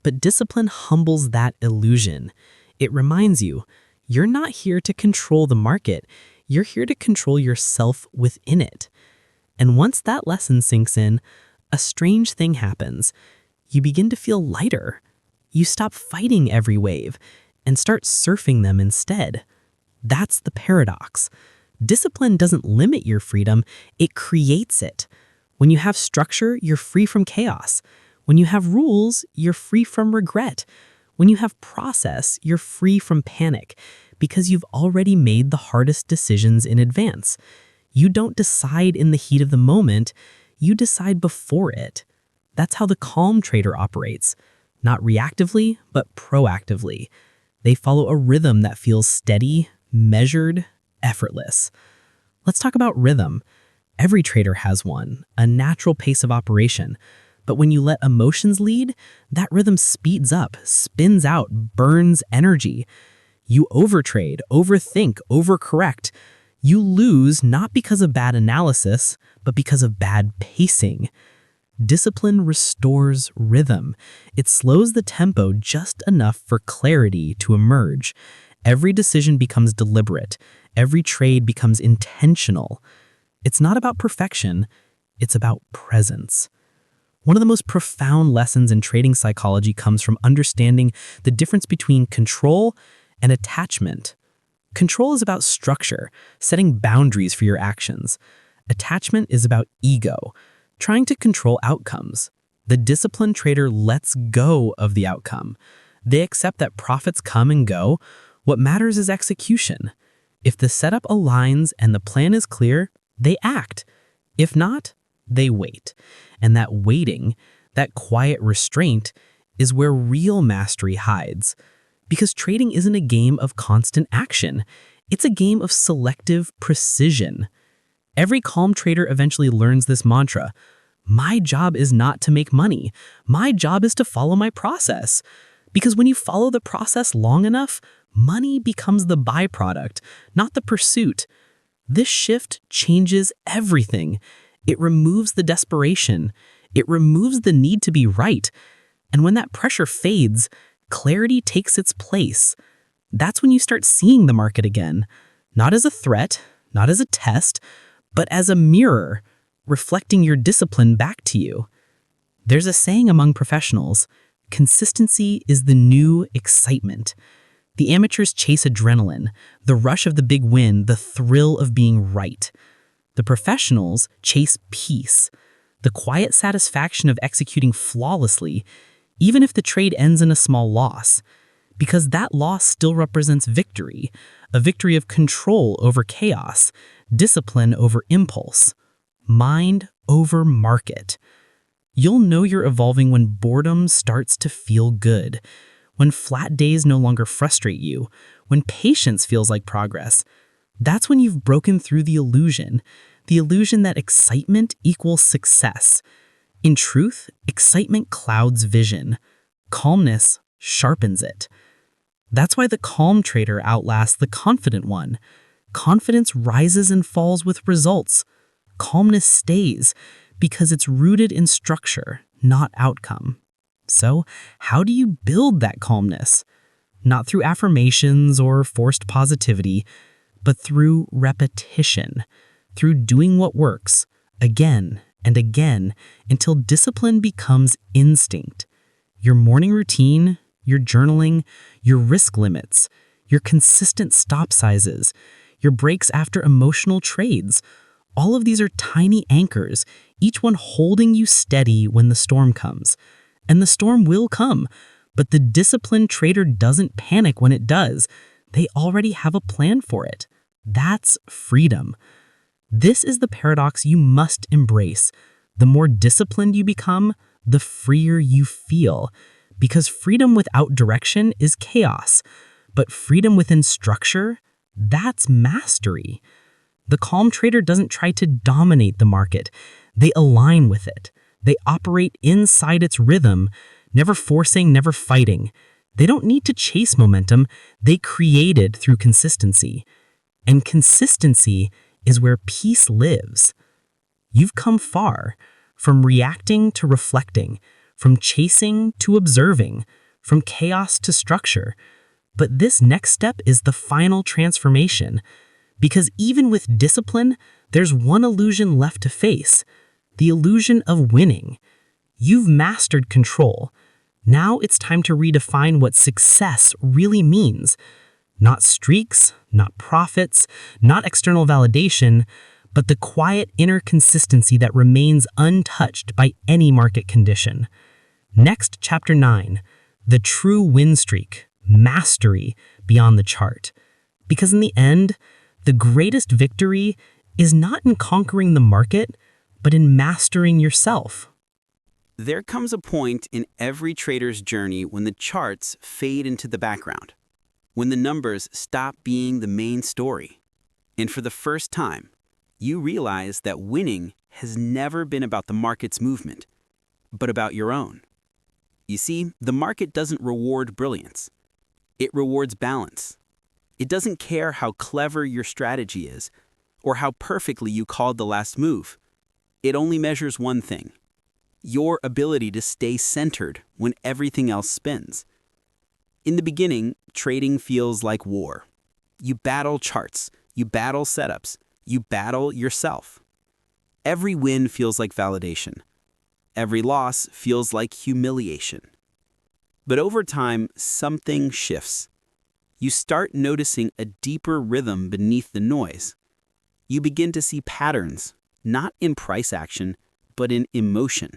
But discipline humbles that illusion. It reminds you, you're not here to control the market. You're here to control yourself within it. And once that lesson sinks in, a strange thing happens. You begin to feel lighter. You stop fighting every wave and start surfing them instead. That's the paradox. Discipline doesn't limit your freedom, it creates it. When you have structure, you're free from chaos. When you have rules, you're free from regret. When you have process, you're free from panic because you've already made the hardest decisions in advance. You don't decide in the heat of the moment, you decide before it. That's how the calm trader operates. Not reactively, but proactively. They follow a rhythm that feels steady, measured, effortless. Let's talk about rhythm. Every trader has one, a natural pace of operation. But when you let emotions lead, that rhythm speeds up, spins out, burns energy. You overtrade, overthink, overcorrect. You lose not because of bad analysis, but because of bad pacing. Discipline restores rhythm. It slows the tempo just enough for clarity to emerge. Every decision becomes deliberate. Every trade becomes intentional. It's not about perfection, it's about presence. One of the most profound lessons in trading psychology comes from understanding the difference between control and attachment. Control is about structure, setting boundaries for your actions. Attachment is about ego, trying to control outcomes. The disciplined trader lets go of the outcome. They accept that profits come and go. What matters is execution. If the setup aligns and the plan is clear, they act. If not, they wait. And that waiting, that quiet restraint, is where real mastery hides. Because trading isn't a game of constant action. It's a game of selective precision. Every calm trader eventually learns this mantra. My job is not to make money. My job is to follow my process. Because when you follow the process long enough, money becomes the byproduct, not the pursuit. This shift changes everything. It removes the desperation. It removes the need to be right. And when that pressure fades, clarity takes its place. That's when you start seeing the market again, not as a threat, not as a test, but as a mirror, reflecting your discipline back to you. There's a saying among professionals, consistency is the new excitement. The amateurs chase adrenaline, the rush of the big win, the thrill of being right. The professionals chase peace, the quiet satisfaction of executing flawlessly, even if the trade ends in a small loss, because that loss still represents victory, a victory of control over chaos, discipline over impulse, mind over market. You'll know you're evolving when boredom starts to feel good, when flat days no longer frustrate you, when patience feels like progress. That's when you've broken through the illusion that excitement equals success. In truth, excitement clouds vision. Calmness sharpens it. That's why the calm trader outlasts the confident one. Confidence rises and falls with results. Calmness stays because it's rooted in structure, not outcome. So, how do you build that calmness? Not through affirmations or forced positivity, but through repetition, through doing what works, again and again, until discipline becomes instinct. Your morning routine, your journaling, your risk limits, your consistent stop sizes, your breaks after emotional trades, all of these are tiny anchors, each one holding you steady when the storm comes. And the storm will come, but the disciplined trader doesn't panic when it does. They already have a plan for it. That's freedom. This is the paradox you must embrace. The more disciplined you become, the freer you feel. Because freedom without direction is chaos, but freedom within structure, that's mastery. The calm trader doesn't try to dominate the market. They align with it. They operate inside its rhythm, never forcing, never fighting. They don't need to chase momentum, they create it through consistency. And consistency is where peace lives. You've come far, from reacting to reflecting, from chasing to observing, from chaos to structure. But this next step is the final transformation, because even with discipline, there's one illusion left to face, the illusion of winning. You've mastered control. Now it's time to redefine what success really means. Not streaks, not profits, not external validation, but the quiet inner consistency that remains untouched by any market condition. Next, Chapter 9, the true win streak, mastery beyond the chart. Because in the end, the greatest victory is not in conquering the market, but in mastering yourself. There comes a point in every trader's journey when the charts fade into the background, when the numbers stop being the main story. And for the first time, you realize that winning has never been about the market's movement, but about your own. You see, the market doesn't reward brilliance. It rewards balance. It doesn't care how clever your strategy is or how perfectly you called the last move. It only measures one thing: your ability to stay centered when everything else spins. In the beginning, trading feels like war. You battle charts, you battle setups, you battle yourself. Every win feels like validation. Every loss feels like humiliation. But over time, something shifts. You start noticing a deeper rhythm beneath the noise. You begin to see patterns, not in price action, but in emotion.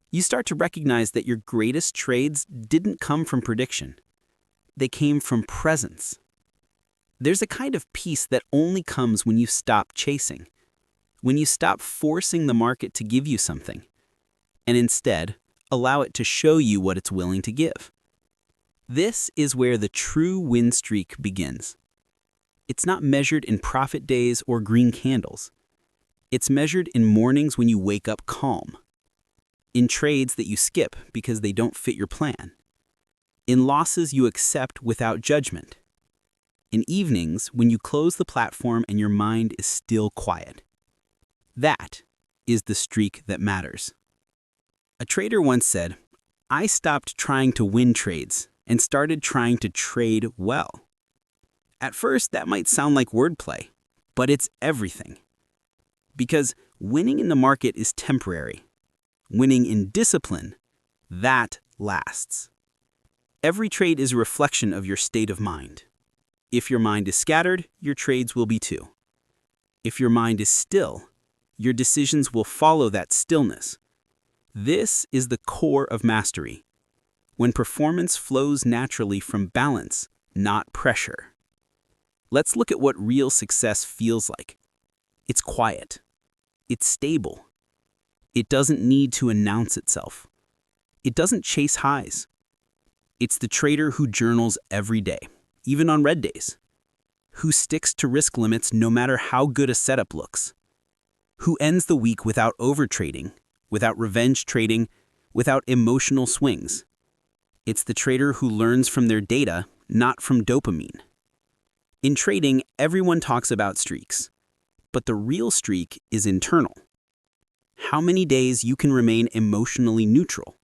You start to recognize that your greatest trades didn't come from prediction. They came from presence. There's a kind of peace that only comes when you stop chasing, when you stop forcing the market to give you something, and instead allow it to show you what it's willing to give. This is where the true win streak begins. It's not measured in profit days or green candles. It's measured in mornings when you wake up calm, in trades that you skip because they don't fit your plan, in losses you accept without judgment, in evenings when you close the platform and your mind is still quiet. That is the streak that matters. A trader once said, "I stopped trying to win trades and started trying to trade well." At first, that might sound like wordplay, but it's everything. Because winning in the market is temporary. Winning in discipline, that lasts. Every trade is a reflection of your state of mind. If your mind is scattered, your trades will be too. If your mind is still, your decisions will follow that stillness. This is the core of mastery, when performance flows naturally from balance, not pressure. Let's look at what real success feels like. It's quiet. It's stable. It doesn't need to announce itself. It doesn't chase highs. It's the trader who journals every day, even on red days, who sticks to risk limits no matter how good a setup looks, who ends the week without overtrading, without revenge trading, without emotional swings. It's the trader who learns from their data, not from dopamine. In trading, everyone talks about streaks, but the real streak is internal. How many days you can remain emotionally neutral?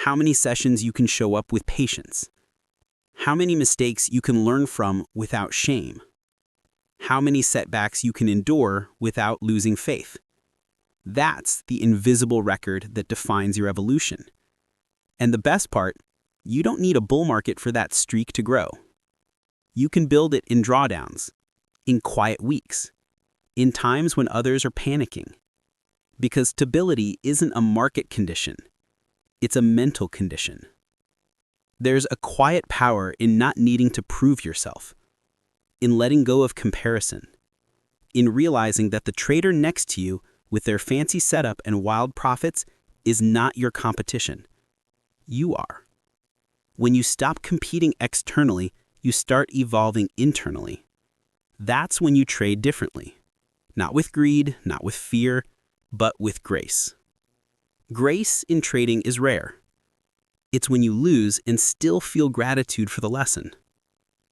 How many sessions you can show up with patience? How many mistakes you can learn from without shame? How many setbacks you can endure without losing faith? That's the invisible record that defines your evolution. And the best part, you don't need a bull market for that streak to grow. You can build it in drawdowns, in quiet weeks, in times when others are panicking. Because stability isn't a market condition, it's a mental condition. There's a quiet power in not needing to prove yourself, in letting go of comparison, in realizing that the trader next to you with their fancy setup and wild profits is not your competition. You are. When you stop competing externally, you start evolving internally. That's when you trade differently. Not with greed, not with fear, but with grace. Grace in trading is rare. It's when you lose and still feel gratitude for the lesson.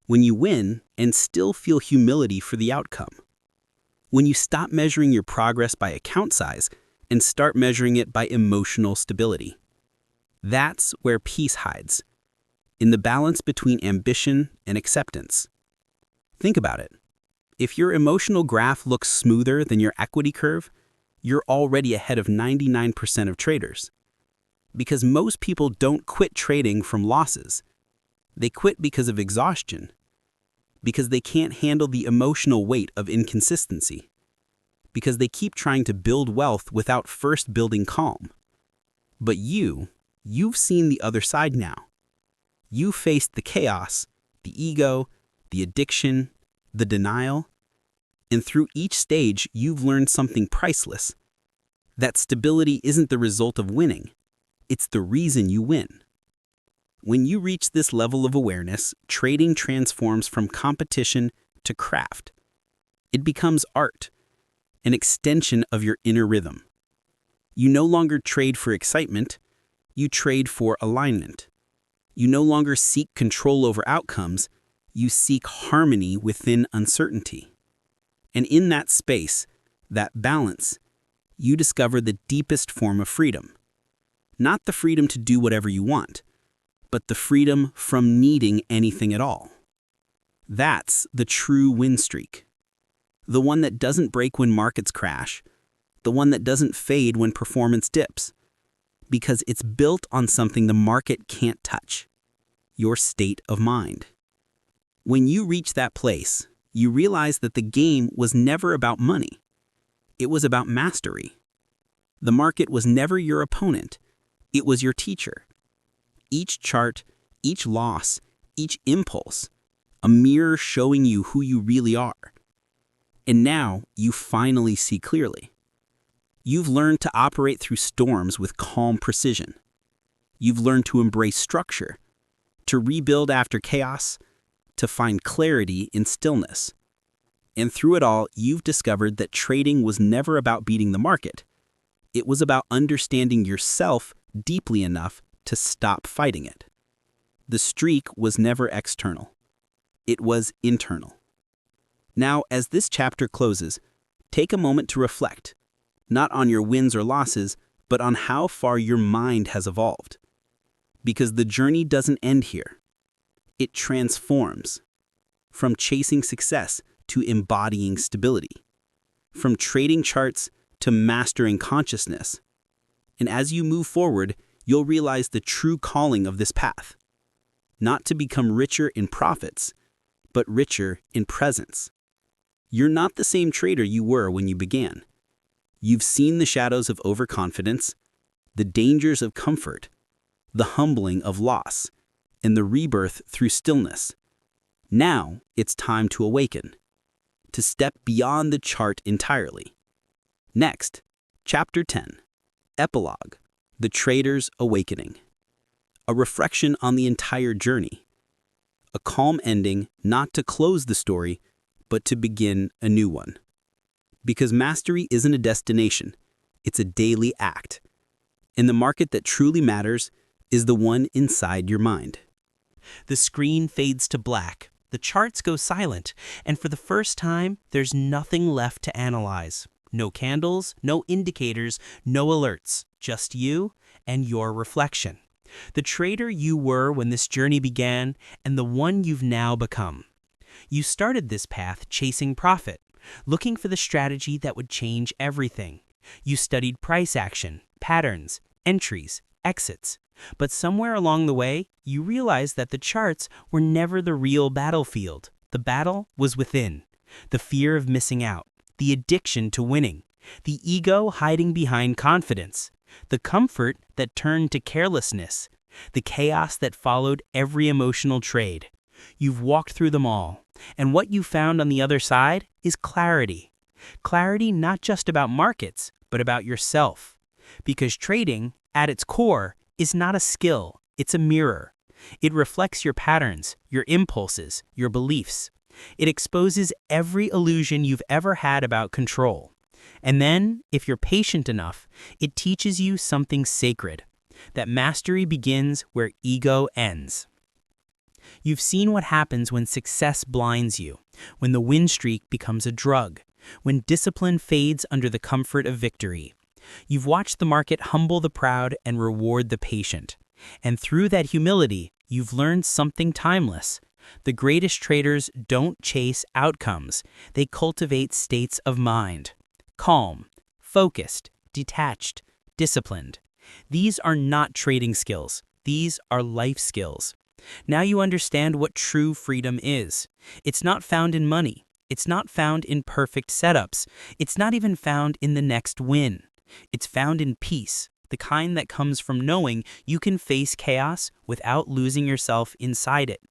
When you win and still feel humility for the outcome. When you stop measuring your progress by account size and start measuring it by emotional stability. That's where peace hides, in the balance between ambition and acceptance. Think about it. If your emotional graph looks smoother than your equity curve, you're already ahead of 99% of traders. Because most people don't quit trading from losses. They quit because of exhaustion. Because they can't handle the emotional weight of inconsistency. Because they keep trying to build wealth without first building calm. But you've seen the other side now. You faced the chaos, the ego, the addiction, the denial, and through each stage you've learned something priceless. That stability isn't the result of winning, it's the reason you win. When you reach this level of awareness, trading transforms from competition to craft. It becomes art, an extension of your inner rhythm. You no longer trade for excitement, you trade for alignment. You no longer seek control over outcomes, you seek harmony within uncertainty. And in that space, that balance, you discover the deepest form of freedom. Not the freedom to do whatever you want, but the freedom from needing anything at all. That's the true win streak. The one that doesn't break when markets crash, the one that doesn't fade when performance dips, because it's built on something the market can't touch, your state of mind. When you reach that place, you realize that the game was never about money. It was about mastery. The market was never your opponent. It was your teacher. Each chart, each loss, each impulse, a mirror showing you who you really are. And now you finally see clearly. You've learned to operate through storms with calm precision. You've learned to embrace structure, to rebuild after chaos, to find clarity in stillness. And through it all, you've discovered that trading was never about beating the market. It was about understanding yourself deeply enough to stop fighting it. The streak was never external. It was internal. Now, as this chapter closes, take a moment to reflect, not on your wins or losses, but on how far your mind has evolved. Because the journey doesn't end here. It transforms. From chasing success to embodying stability. From trading charts to mastering consciousness. And as you move forward, you'll realize the true calling of this path. Not to become richer in profits, but richer in presence. You're not the same trader you were when you began. You've seen the shadows of overconfidence, the dangers of comfort, the humbling of loss, and the rebirth through stillness. Now it's time to awaken, to step beyond the chart entirely. Next, Chapter 10, Epilogue, The Trader's Awakening. A reflection on the entire journey. A calm ending not to close the story, but to begin a new one. Because mastery isn't a destination, it's a daily act. And the market that truly matters is the one inside your mind. The screen fades to black, the charts go silent, and for the first time, there's nothing left to analyze. No candles, no indicators, no alerts, just you and your reflection. The trader you were when this journey began and the one you've now become. You started this path chasing profit, looking for the strategy that would change everything. You studied price action, patterns, entries, exits. But somewhere along the way, you realized that the charts were never the real battlefield. The battle was within. The fear of missing out, the addiction to winning, the ego hiding behind confidence, the comfort that turned to carelessness, the chaos that followed every emotional trade. You've walked through them all, and what you found on the other side is clarity. Clarity not just about markets, but about yourself. Because trading, at its core, is not a skill, it's a mirror. It reflects your patterns, your impulses, your beliefs. It exposes every illusion you've ever had about control. And then, if you're patient enough, it teaches you something sacred. that mastery begins where ego ends. You've seen what happens when success blinds you, when the win streak becomes a drug, when discipline fades under the comfort of victory. You've watched the market humble the proud and reward the patient. And through that humility, you've learned something timeless. The greatest traders don't chase outcomes. They cultivate states of mind. Calm, focused, detached, disciplined. These are not trading skills. These are life skills. Now you understand what true freedom is. It's not found in money. It's not found in perfect setups. It's not even found in the next win. It's found in peace, the kind that comes from knowing you can face chaos without losing yourself inside it.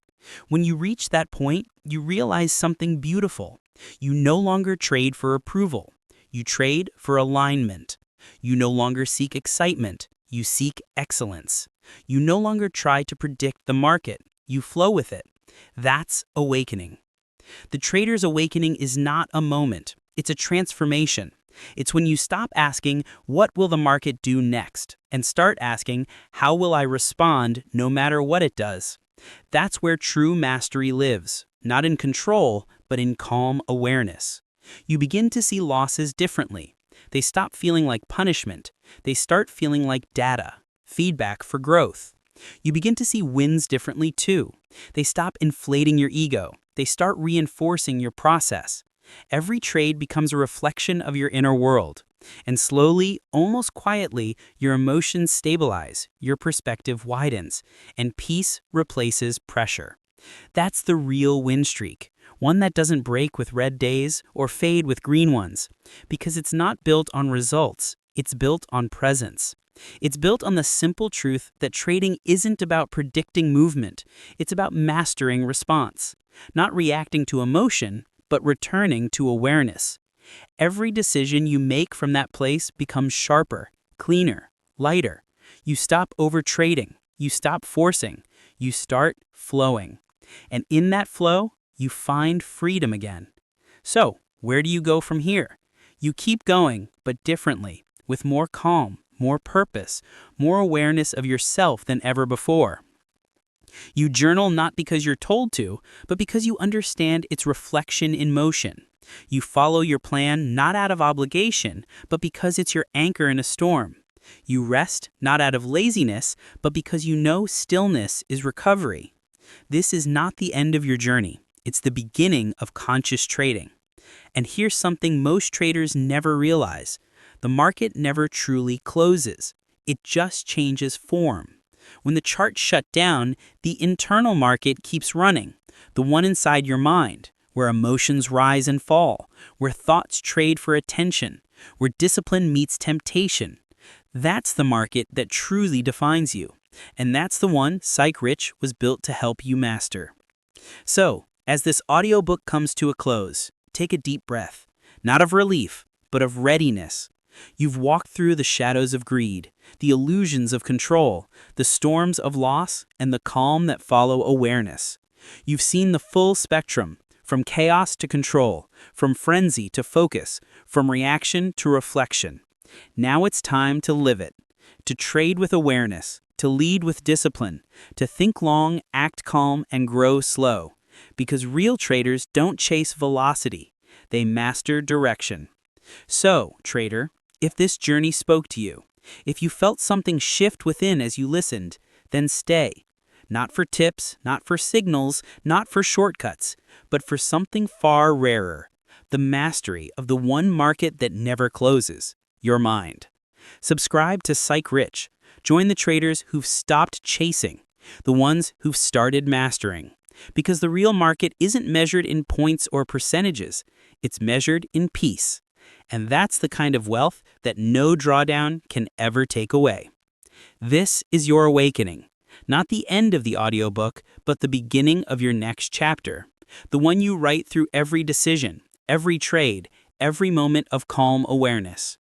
When you reach that point, you realize something beautiful. You no longer trade for approval. You trade for alignment. You no longer seek excitement. You seek excellence. You no longer try to predict the market. You flow with it. That's awakening. The trader's awakening is not a moment. It's a transformation. It's when you stop asking, what will the market do next? And start asking, how will I respond no matter what it does? That's where true mastery lives, not in control, but in calm awareness. You begin to see losses differently. They stop feeling like punishment. They start feeling like data, feedback for growth. You begin to see wins differently too. They stop inflating your ego. They start reinforcing your process. Every trade becomes a reflection of your inner world. And slowly, almost quietly, your emotions stabilize, your perspective widens, and peace replaces pressure. That's the real win streak, one that doesn't break with red days or fade with green ones, because it's not built on results, it's built on presence. It's built on the simple truth that trading isn't about predicting movement, it's about mastering response, not reacting to emotion, but returning to awareness. Every decision you make from that place becomes sharper, cleaner, lighter. You stop over-trading, you stop forcing, you start flowing. And in that flow, you find freedom again. So, where do you go from here? You keep going, but differently, with more calm, more purpose, more awareness of yourself than ever before. You journal not because you're told to, but because you understand its reflection in motion. You follow your plan not out of obligation, but because it's your anchor in a storm. You rest not out of laziness, but because you know stillness is recovery. This is not the end of your journey. It's the beginning of conscious trading. And here's something most traders never realize. The market never truly closes. It just changes form. When the chart shut down, the internal market keeps running, the one inside your mind, where emotions rise and fall, where thoughts trade for attention, where discipline meets temptation. That's the market that truly defines you, and that's the one Psych Rich was built to help you master. So, as this audiobook comes to a close, take a deep breath, not of relief, but of readiness. You've walked through the shadows of greed, the illusions of control, the storms of loss, and the calm that follow awareness. You've seen the full spectrum, from chaos to control, from frenzy to focus, from reaction to reflection. Now it's time to live it, to trade with awareness, to lead with discipline, to think long, act calm, and grow slow. Because real traders don't chase velocity, they master direction. So, trader, if this journey spoke to you, if you felt something shift within as you listened, then stay. Not for tips, not for signals, not for shortcuts, but for something far rarer, the mastery of the one market that never closes, your mind. Subscribe to Psych Rich. Join the traders who've stopped chasing, the ones who've started mastering. Because the real market isn't measured in points or percentages, it's measured in peace. And that's the kind of wealth that no drawdown can ever take away. This is your awakening, not the end of the audiobook, but the beginning of your next chapter, the one you write through every decision, every trade, every moment of calm awareness.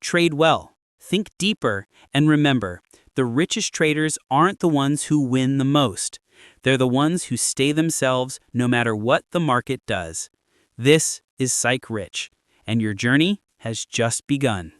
Trade well, think deeper, and remember, the richest traders aren't the ones who win the most. They're the ones who stay themselves no matter what the market does. This is Psych Rich, and your journey has just begun.